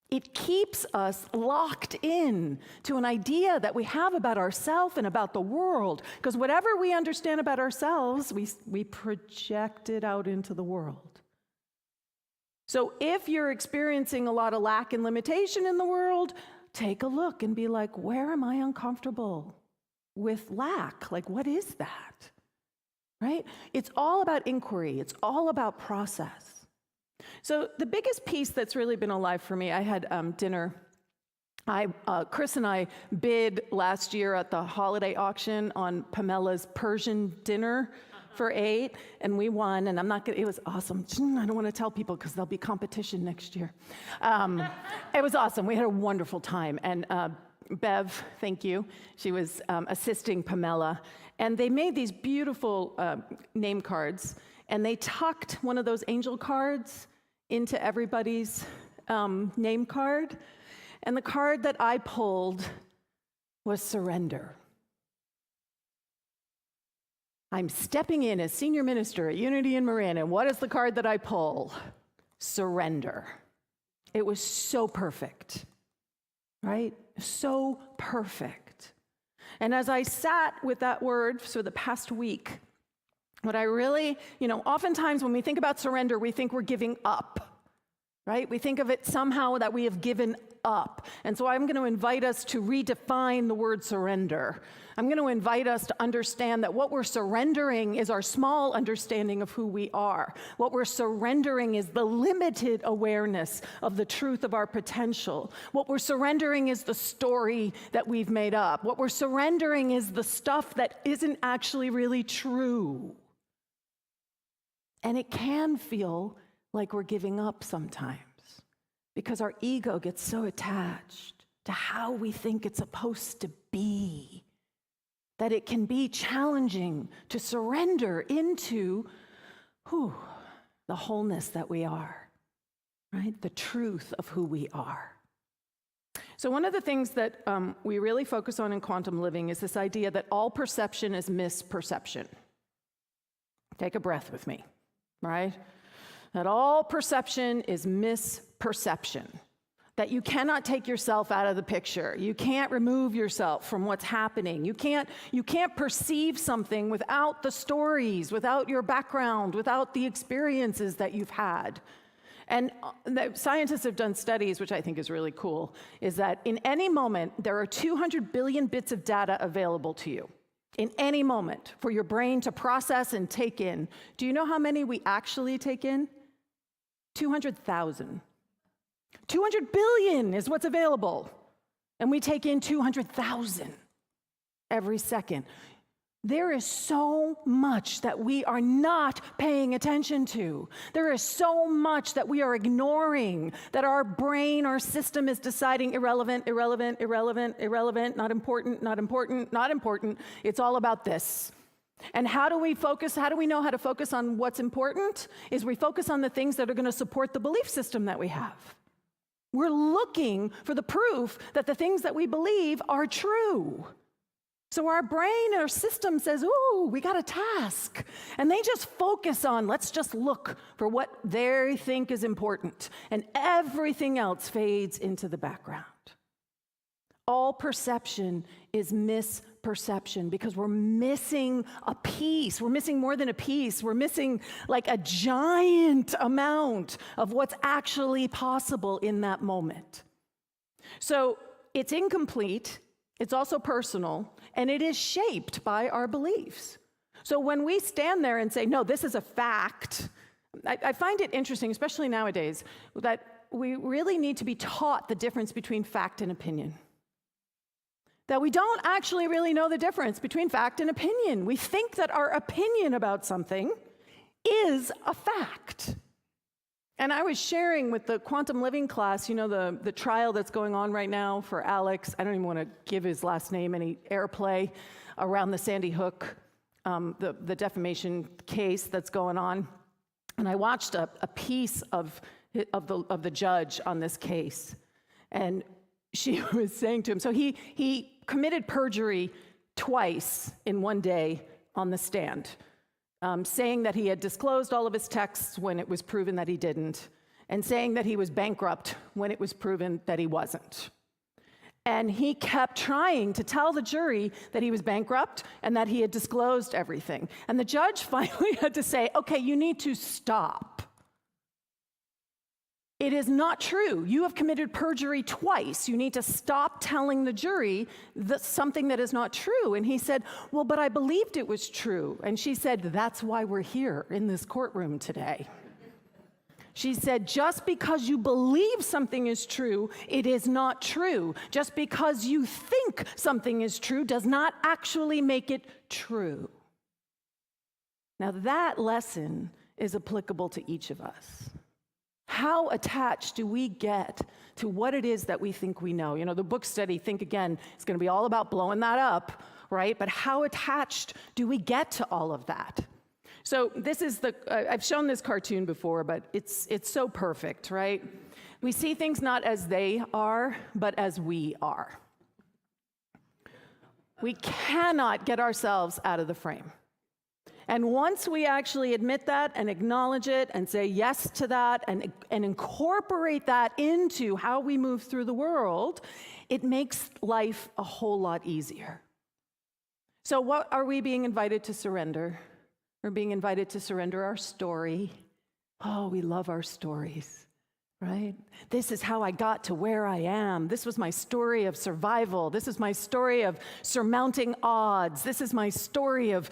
It keeps us locked in to an idea that we have about ourselves and about the world, because whatever we understand about ourselves, we project it out into the world. So if you're experiencing a lot of lack and limitation in the world, take a look and be like, where am I uncomfortable with lack? Like, what is that? Right? It's all about inquiry. It's all about process. So the biggest piece that's really been alive for me, I had dinner. Chris and I bid last year at the holiday auction on Pamela's Persian dinner for 8, and we won. And it was awesome. I don't want to tell people because there'll be competition next year. It was awesome. We had a wonderful time. And Bev, thank you. She was assisting Pamela. And they made these beautiful name cards. And they tucked one of those angel cards into everybody's name card. And the card that I pulled was surrender. I'm stepping in as senior minister at Unity in Marin, and what is the card that I pull? Surrender. It was so perfect. right? So perfect. And as I sat with that word for the past week, what I really, oftentimes when we think about surrender, we think we're giving up, right? We think of it somehow that we have given up. And so I'm going to invite us to redefine the word surrender. I'm going to invite us to understand that what we're surrendering is our small understanding of who we are. What we're surrendering is the limited awareness of the truth of our potential. What we're surrendering is the story that we've made up. What we're surrendering is the stuff that isn't actually really true. And it can feel like we're giving up sometimes because our ego gets so attached to how we think it's supposed to be that it can be challenging to surrender into the wholeness that we are, right? The truth of who we are. So one of the things that we really focus on in quantum living is this idea that all perception is misperception. Take a breath with me. Right? That all perception is misperception. That you cannot take yourself out of the picture. You can't remove yourself from what's happening. You can't perceive something without the stories, without your background, without the experiences that you've had. And the scientists have done studies, which I think is really cool, is that in any moment, there are 200 billion bits of data available to you. In any moment, for your brain to process and take in. Do you know how many we actually take in? 200,000. 200 billion is what's available. And we take in 200,000 every second. There is so much that we are not paying attention to. There is so much that we are ignoring, that our brain, our system is deciding irrelevant, irrelevant, irrelevant, irrelevant, not important, not important, not important. It's all about this. And how do we focus? How do we know how to focus on what's important? Is we focus on the things that are going to support the belief system that we have. We're looking for the proof that the things that we believe are true. So our brain, our system says, ooh, we got a task. And they just focus on, let's just look for what they think is important. And everything else fades into the background. All perception is misperception because we're missing a piece. We're missing more than a piece. We're missing like a giant amount of what's actually possible in that moment. So it's incomplete. It's also personal, and it is shaped by our beliefs. So when we stand there and say, no, this is a fact, I find it interesting, especially nowadays, that we really need to be taught the difference between fact and opinion. That we don't actually really know the difference between fact and opinion. We think that our opinion about something is a fact. And I was sharing with the quantum living class, the trial that's going on right now for Alex. I don't even want to give his last name any airplay around the Sandy Hook, the defamation case that's going on. And I watched a piece of the judge on this case. And she was saying to him, so he committed perjury twice in one day on the stand. Saying that he had disclosed all of his texts when it was proven that he didn't, and saying that he was bankrupt when it was proven that he wasn't. And he kept trying to tell the jury that he was bankrupt and that he had disclosed everything. And the judge finally had to say, okay, you need to stop. It is not true. You have committed perjury twice. You need to stop telling the jury something that is not true. And he said, well, but I believed it was true. And she said, that's why we're here in this courtroom today. She said, just because you believe something is true, it is not true. Just because you think something is true does not actually make it true. Now that lesson is applicable to each of us. How attached do we get to what it is that we think we know? The book study, Think Again, is going to be all about blowing that up, right? But how attached do we get to all of that? So this is I've shown this cartoon before, but it's so perfect, right? We see things not as they are, but as we are. We cannot get ourselves out of the frame. And once we actually admit that and acknowledge it and say yes to that and incorporate that into how we move through the world, it makes life a whole lot easier. So what are we being invited to surrender? We're being invited to surrender our story. Oh, we love our stories, right? This is how I got to where I am. This was my story of survival. This is my story of surmounting odds. This is my story of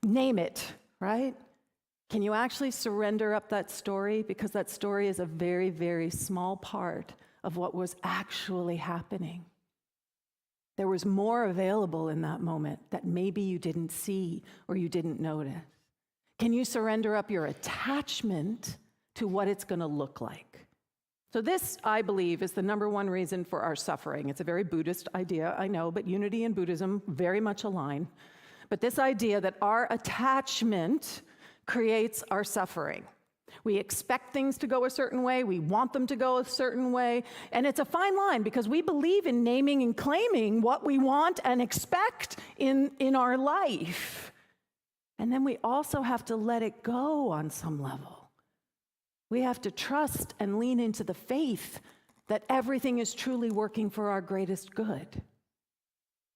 name it, right? Can you actually surrender up that story? Because that story is a very, very small part of what was actually happening. There was more available in that moment that maybe you didn't see or you didn't notice. Can you surrender up your attachment to what it's going to look like? So this, I believe, is the number one reason for our suffering. It's a very Buddhist idea, I know, but unity and Buddhism very much align. But this idea that our attachment creates our suffering. We expect things to go a certain way, we want them to go a certain way, and it's a fine line because we believe in naming and claiming what we want and expect in our life. And then we also have to let it go on some level. We have to trust and lean into the faith that everything is truly working for our greatest good,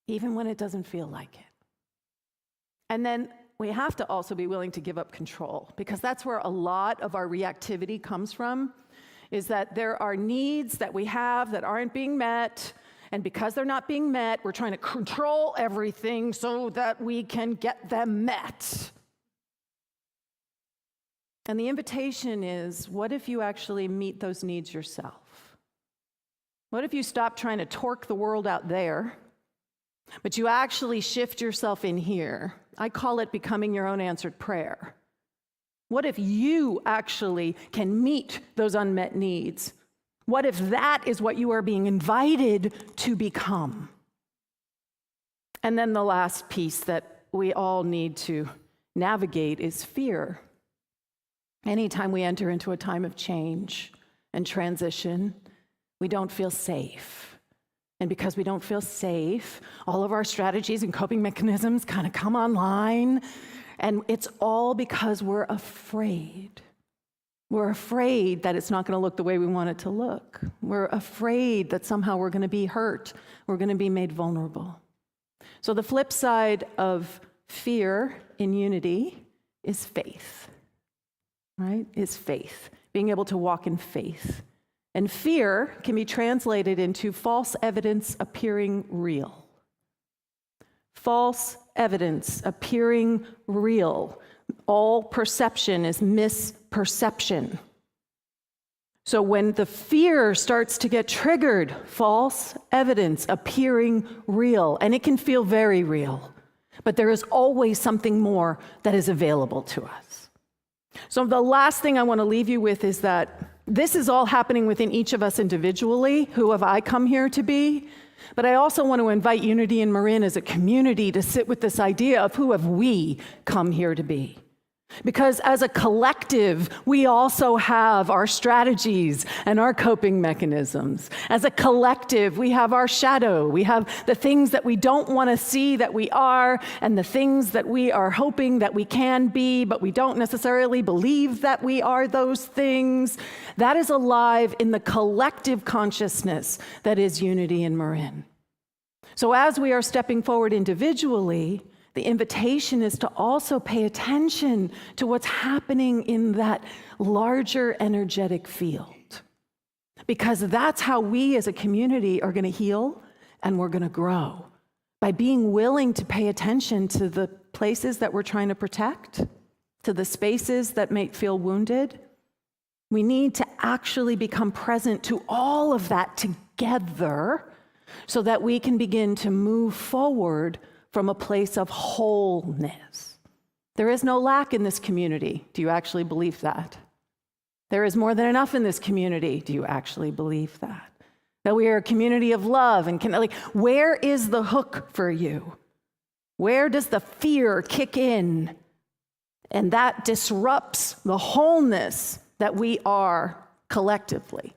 even when it doesn't feel like it. And then we have to also be willing to give up control, because that's where a lot of our reactivity comes from, is that there are needs that we have that aren't being met, and because they're not being met, we're trying to control everything so that we can get them met. And the invitation is, what if you actually meet those needs yourself? What if you stop trying to torque the world out there, but you actually shift yourself in here? I call it becoming your own answered prayer. What if you actually can meet those unmet needs? What if that is what you are being invited to become? And then the last piece that we all need to navigate is fear. Anytime we enter into a time of change and transition, we don't feel safe. And because we don't feel safe, all of our strategies and coping mechanisms kind of come online. And it's all because we're afraid. We're afraid that it's not going to look the way we want it to look. We're afraid that somehow we're going to be hurt. We're going to be made vulnerable. So the flip side of fear in unity is faith, right? Is faith. Being able to walk in faith. And fear can be translated into false evidence appearing real. False evidence appearing real. All perception is misperception. So when the fear starts to get triggered, false evidence appearing real, and it can feel very real, but there is always something more that is available to us. So the last thing I want to leave you with is that this is all happening within each of us individually. Who have I come here to be? But I also want to invite Unity and Marin as a community to sit with this idea of who have we come here to be? Because as a collective, we also have our strategies and our coping mechanisms. As a collective, we have our shadow. We have the things that we don't want to see that we are, and the things that we are hoping that we can be, but we don't necessarily believe that we are those things. That is alive in the collective consciousness that is Unity and Marin. So as we are stepping forward individually, the invitation is to also pay attention to what's happening in that larger energetic field. Because that's how we as a community are going to heal and we're going to grow. By being willing to pay attention to the places that we're trying to protect, to the spaces that may feel wounded. We need to actually become present to all of that together so that we can begin to move forward from a place of wholeness. There is no lack in this community. Do you actually believe that? There is more than enough in this community. Do you actually believe that? That we are a community of love and where is the hook for you? Where does the fear kick in? And that disrupts the wholeness that we are collectively.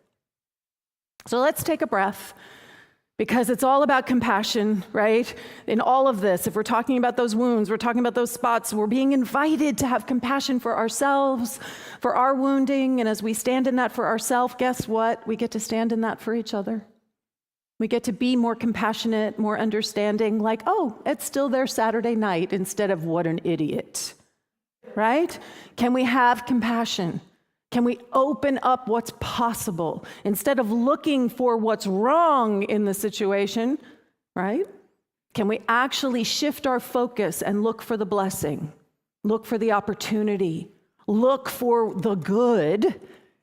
So let's take a breath. Because it's all about compassion, right? In all of this, if we're talking about those wounds, we're talking about those spots, we're being invited to have compassion for ourselves, for our wounding, and as we stand in that for ourselves, guess what? We get to stand in that for each other. We get to be more compassionate, more understanding, like, oh, it's still their Saturday night, instead of what an idiot, right? Can we have compassion? Can we open up what's possible instead of looking for what's wrong in the situation, right? Can we actually shift our focus and look for the blessing, look for the opportunity, look for the good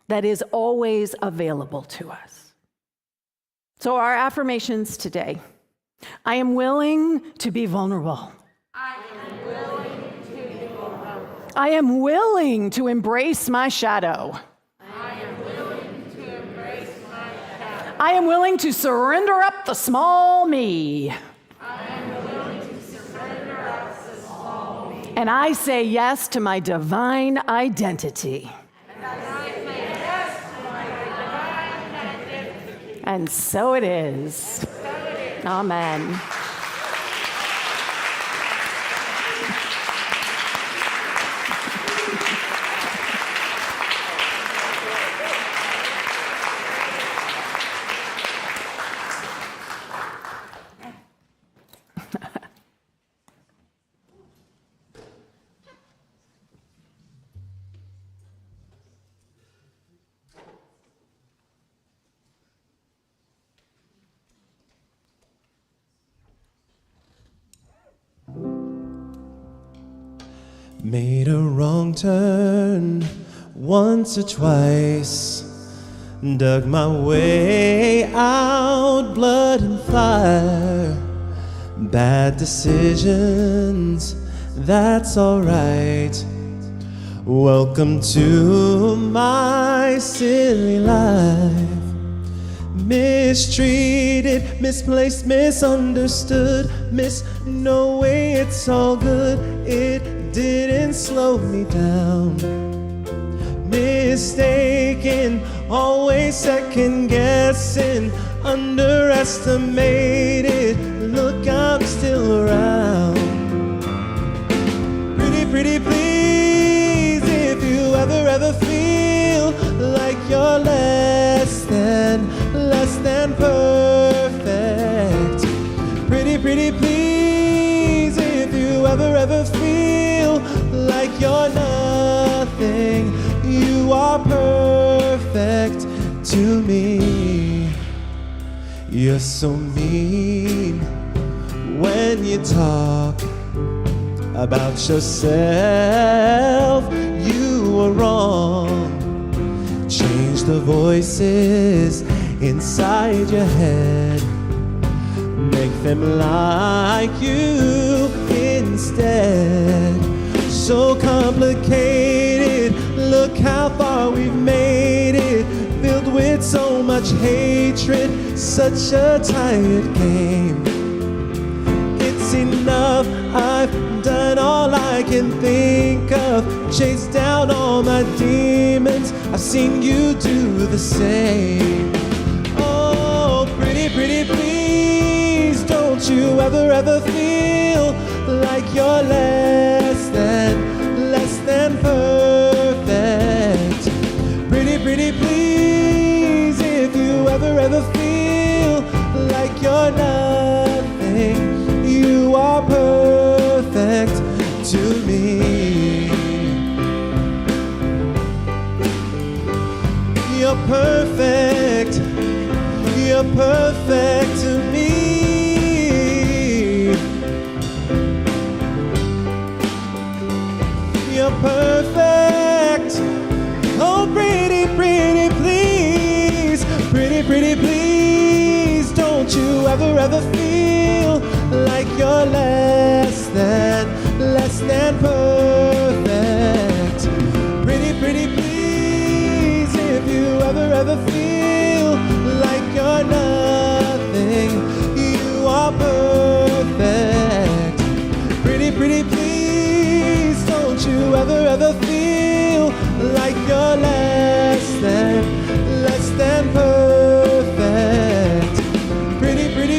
that is always available to us? So our affirmations today: I am willing to be vulnerable. I am willing to embrace my shadow. I am willing to embrace my shadow. I am willing to surrender up the small me. I am willing to surrender up the small me. And I say yes to my divine identity. And I say yes to my divine identity. And so it is. Amen. Made a wrong turn once or twice, dug my way out, blood and fire. Bad decisions, that's alright. Welcome to my silly life. Mistreated, misplaced, misunderstood, no way, it's all good. It didn't slow me down. Mistaken, always second guessing, underestimated. Look, I'm still around. Pretty please, if you ever feel like you're less than perfect. Pretty please, if you ever feel like you're nothing, you are perfect to me. You're so mean when you talk about yourself. You were wrong. Change the voices inside your head, make them like you instead. So complicated, look how far we've made it, filled with so much hatred, such a tired game. It's enough, I've done all I can think of, chased down all my demons, I've seen you do the same. Oh, pretty please, don't you ever feel like you're less than perfect. Pretty please, if you ever feel like you're nothing, you are perfect to me. You're perfect to me. You're perfect. Oh, pretty please. Pretty please, don't you ever feel like you're less than perfect. Pretty please, if you ever feel like you're nothing, you are perfect. Pretty please, don't you ever feel like you're less than perfect. Pretty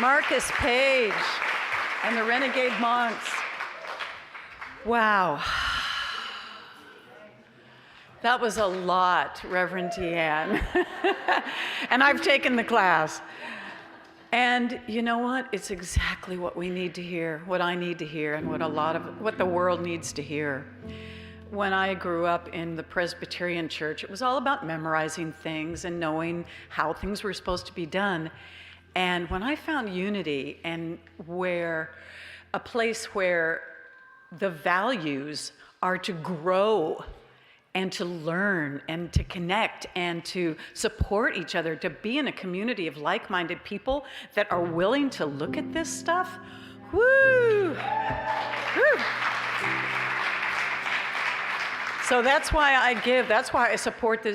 Marcus Page, and the Renegade Monks. Wow. That was a lot, Reverend DeeAnn. And I've taken the class. And you know what? It's exactly what we need to hear, what I need to hear, and what the world needs to hear. When I grew up in the Presbyterian church, it was all about memorizing things and knowing how things were supposed to be done. And when I found unity and a place where the values are to grow and to learn and to connect and to support each other, to be in a community of like-minded people that are willing to look at this stuff, woo! Woo! So that's why I give, that's why I support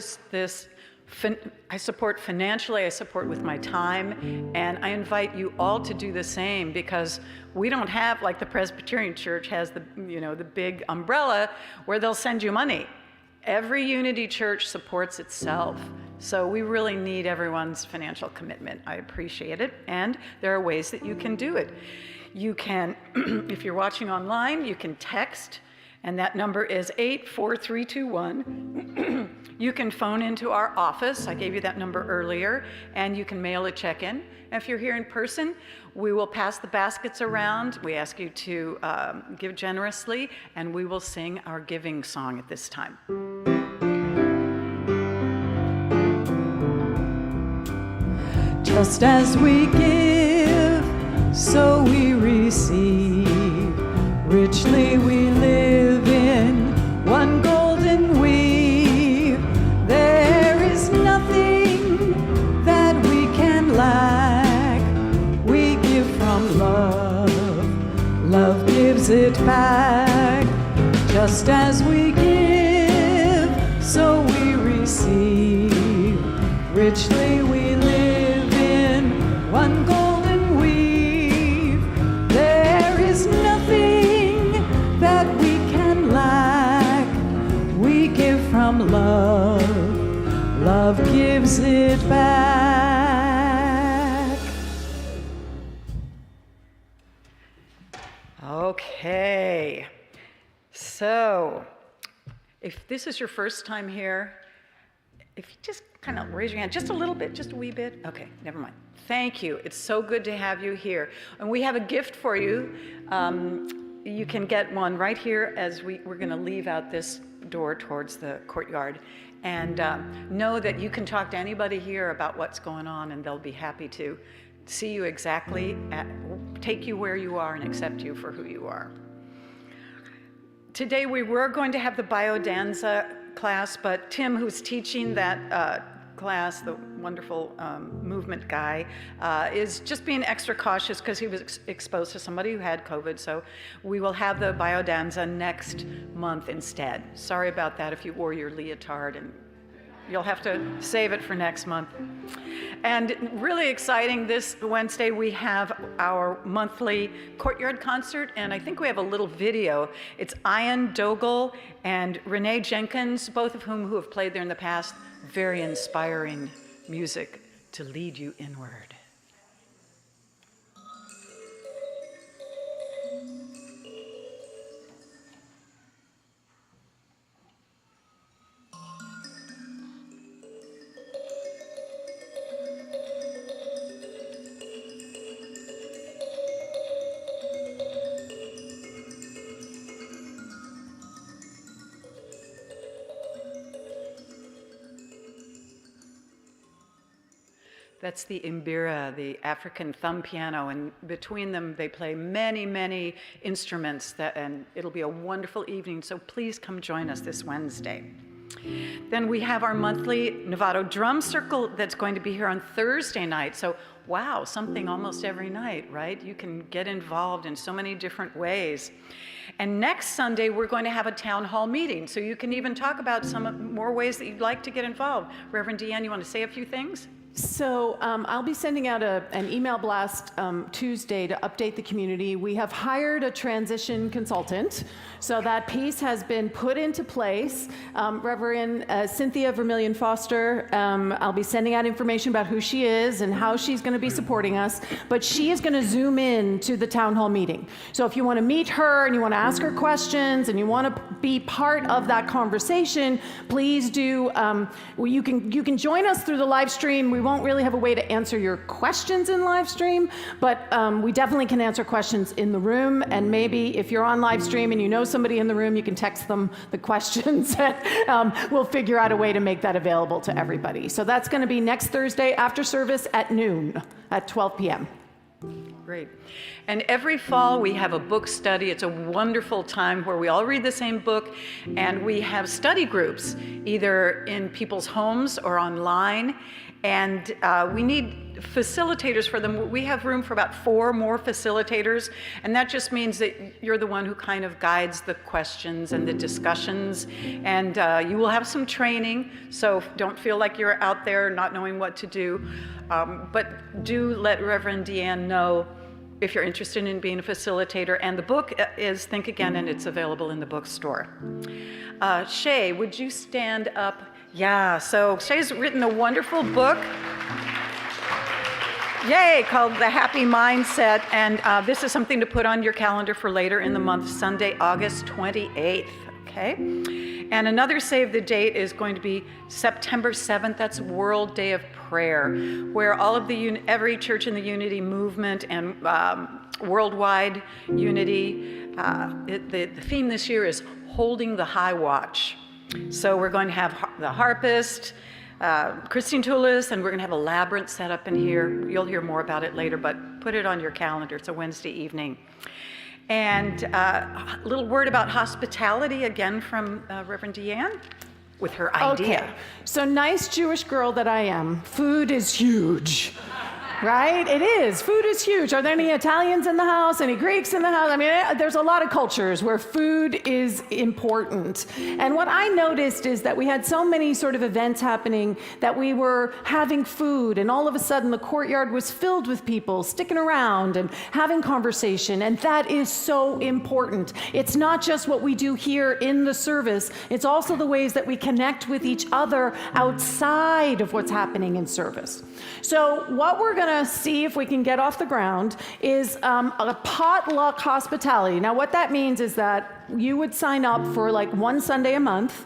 I support financially, I support with my time, and I invite you all to do the same, because we don't have, like the Presbyterian Church has the big umbrella where they'll send you money. Every Unity Church supports itself. So we really need everyone's financial commitment. I appreciate it, and there are ways that you can do it. You can, if you're watching online, you can text, and that number is 84321. You can phone into our office. I gave you that number earlier, and you can mail a check in. If you're here in person, we will pass the baskets around. We ask you to give generously, and we will sing our giving song at this time. Just as we give, so we receive. Richly we live in one golden weave. There is nothing that we can lack. We give from love, love gives it back. Just as we give, so we receive. Richly we live in one golden weave. There is nothing that we can lack. We give from love, love gives it back. Okay, so if this is your first time here, if you just kind of raise your hand just a little bit, just a wee bit. Okay, never mind. Thank you. It's so good to have you here. And we have a gift for you. You can get one right here as we're going to leave out this door towards the courtyard. And know that you can talk to anybody here about what's going on, and they'll be happy to see you exactly, take you where you are and accept you for who you are. Today we were going to have the biodanza class, but Tim, who's teaching that class, the wonderful movement guy, is just being extra cautious because he was exposed to somebody who had COVID. So we will have the biodanza next month instead. Sorry about that if you wore your leotard, and you'll have to save it for next month. And really exciting, this Wednesday we have our monthly Courtyard concert, and I think we have a little video. It's Ian Dogle and Renee Jenkins, both of whom have played there in the past. Very inspiring music to lead you inward. That's the mbira, the African thumb piano, and between them they play many, many instruments, and it'll be a wonderful evening, so please come join us this Wednesday. Then we have our monthly Novato Drum Circle that's going to be here on Thursday night, so wow, something almost every night, right? You can get involved in so many different ways. And next Sunday, we're going to have a town hall meeting, so you can even talk about some more ways that you'd like to get involved. Reverend DeeAnn, you want to say a few things? So I'll be sending out an email blast Tuesday to update the community. We have hired a transition consultant, so that piece has been put into place. Reverend Cynthia Vermillion Foster, I'll be sending out information about who she is and how she's going to be supporting us, but she is going to zoom in to the town hall meeting. So if you want to meet her and you want to ask her questions and you want to be part of that conversation, please do. You can join us through the live stream. We won't really have a way to answer your questions in live stream, but we definitely can answer questions in the room. And maybe if you're on live stream and you know somebody in the room, you can text them the questions. We'll figure out a way to make that available to everybody. So that's going to be next Thursday after service at noon, at 12 p.m. Great. And every fall we have a book study. It's a wonderful time where we all read the same book, and we have study groups, either in people's homes or online. And we need facilitators for them. We have room for about 4 more facilitators, and that just means that you're the one who kind of guides the questions and the discussions, and you will have some training, so don't feel like you're out there not knowing what to do, but do let Reverend DeeAnn know if you're interested in being a facilitator. And the book is Think Again, and it's available in the bookstore. Shay, would you stand up? Yeah, so Shay's written a wonderful book, yay, called The Happy Mindset, and this is something to put on your calendar for later in the month, Sunday, August 28th, okay? And another save the date is going to be September 7th, that's World Day of Prayer, where all of every church in the Unity movement and worldwide unity, the theme this year is Holding the High Watch. So we're going to have the harpist, Christine Toulis, and we're going to have a labyrinth set up in here. You'll hear more about it later, but put it on your calendar. It's a Wednesday evening. And a little word about hospitality, again, from Reverend DeeAnn with her idea. Okay, so nice Jewish girl that I am, food is huge. Right? It is. Food is huge. Are there any Italians in the house? Any Greeks in the house? I mean, there's a lot of cultures where food is important. And what I noticed is that we had so many sort of events happening that we were having food, and all of a sudden the courtyard was filled with people sticking around and having conversation. And that is so important. It's not just what we do here in the service. It's also the ways that we connect with each other outside of what's happening in service. So what we're going to see if we can get off the ground is a potluck hospitality. Now, what that means is that you would sign up for like one Sunday a month,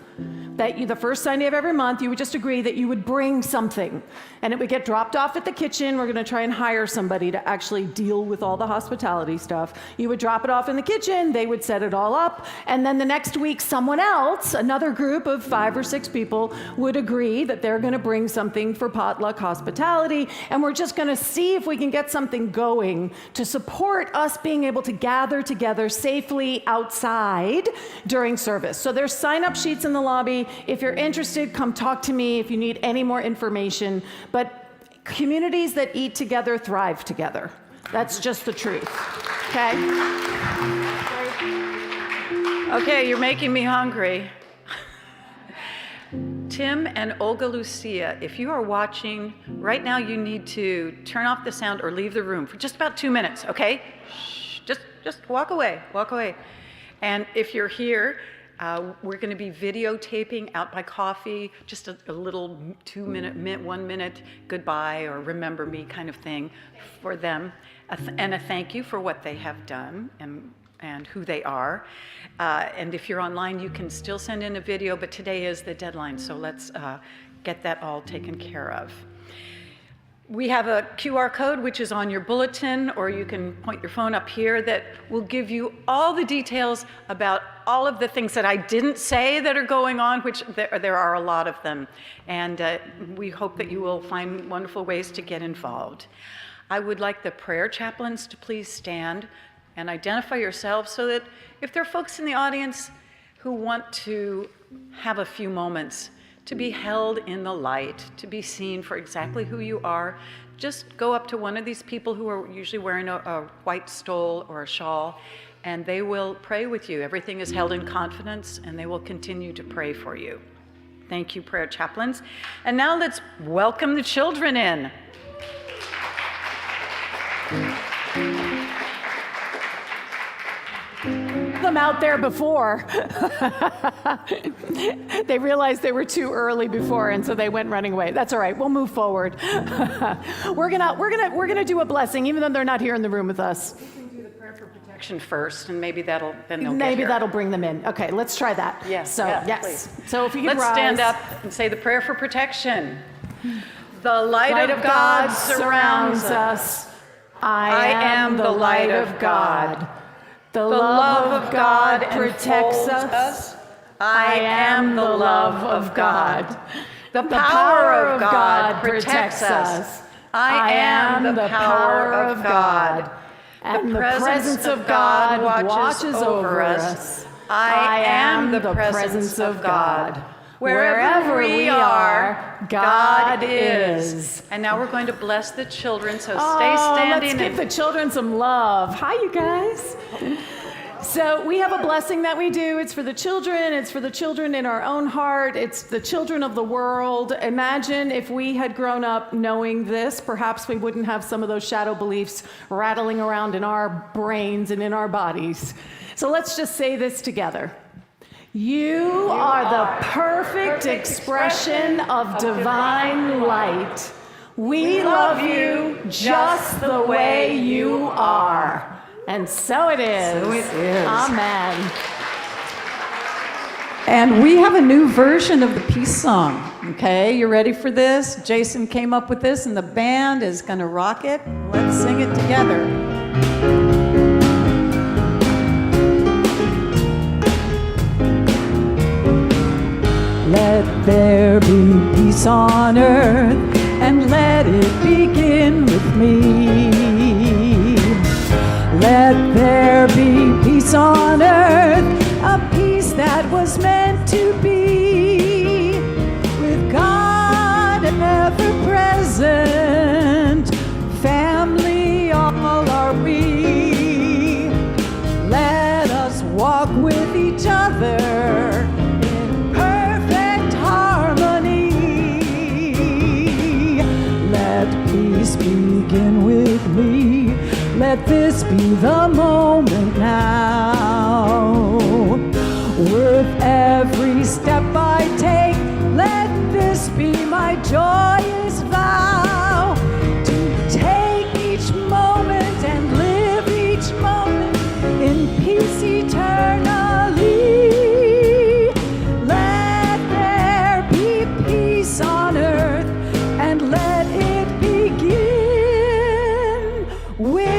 the first Sunday of every month, you would just agree that you would bring something, and it would get dropped off at the kitchen. We're going to try and hire somebody to actually deal with all the hospitality stuff. You would drop it off in the kitchen, they would set it all up, and then the next week someone else, another group of 5 or 6 people, would agree that they're going to bring something for potluck hospitality, and we're just going to see if we can get something going to support us being able to gather together safely outside during service. So there's sign-up sheets in the lobby. If you're interested, come talk to me if you need any more information. But communities that eat together thrive together. That's just the truth. Okay? Okay, you're making me hungry. Tim and Olga Lucia, if you are watching right now, you need to turn off the sound or leave the room for just about 2 minutes, okay? Shh, just walk away, walk away. And if you're here, we're going to be videotaping out by coffee, just a little 1 minute goodbye or remember me kind of thing for them, and a thank you for what they have done and who they are. And if you're online, you can still send in a video, but today is the deadline, so let's get that all taken care of. We have a QR code, which is on your bulletin, or you can point your phone up here, that will give you all the details about all of the things that I didn't say that are going on, which there are a lot of them. And we hope that you will find wonderful ways to get involved. I would like the prayer chaplains to please stand and identify yourselves so that if there are folks in the audience who want to have a few moments to be held in the light, to be seen for exactly who you are, just go up to one of these people who are usually wearing a white stole or a shawl, and they will pray with you. Everything is held in confidence, and they will continue to pray for you. Thank you, prayer chaplains. And now let's welcome the children in. Them out there before. They realized they were too early before, and so they went running away. That's all right. We'll move forward. We're gonna do a blessing, even though they're not here in the room with us. We can do the prayer for protection first, and maybe they'll get Maybe here. that'll bring them in. Okay, let's try that. Yes, So yes, yes. please. So if you could Let's rise. stand up and say the prayer for protection. The light of God surrounds us. I am the light of God. The love of God protects us. I am the love of God. The power of God protects us. I am the power of God. And the presence of God watches over us. I am the presence of God. Wherever we are, God is. And now we're going to bless the children, so stay standing. Let's give the children some love. Hi, you guys. So we have a blessing that we do. It's for the children. It's for the children in our own heart. It's the children of the world. Imagine if we had grown up knowing this, perhaps we wouldn't have some of those shadow beliefs rattling around in our brains and in our bodies. So let's just say this together. You are the perfect expression of divine light. We love you just the way you are. And so it is. So it is. Amen. And we have a new version of the peace song. Okay, you ready for this? Jason came up with this, and the band is going to rock it. Let's sing it together. Let there be peace on earth, and let it begin with me. Let there be peace on earth, a peace that was meant to be, with God ever present, family all are we. Let us walk with each other in perfect harmony. Let peace begin with me. Let this be the moment now. With every step I take, let this be my joyous vow. To take each moment and live each moment in peace eternally. Let there be peace on earth, and let it begin with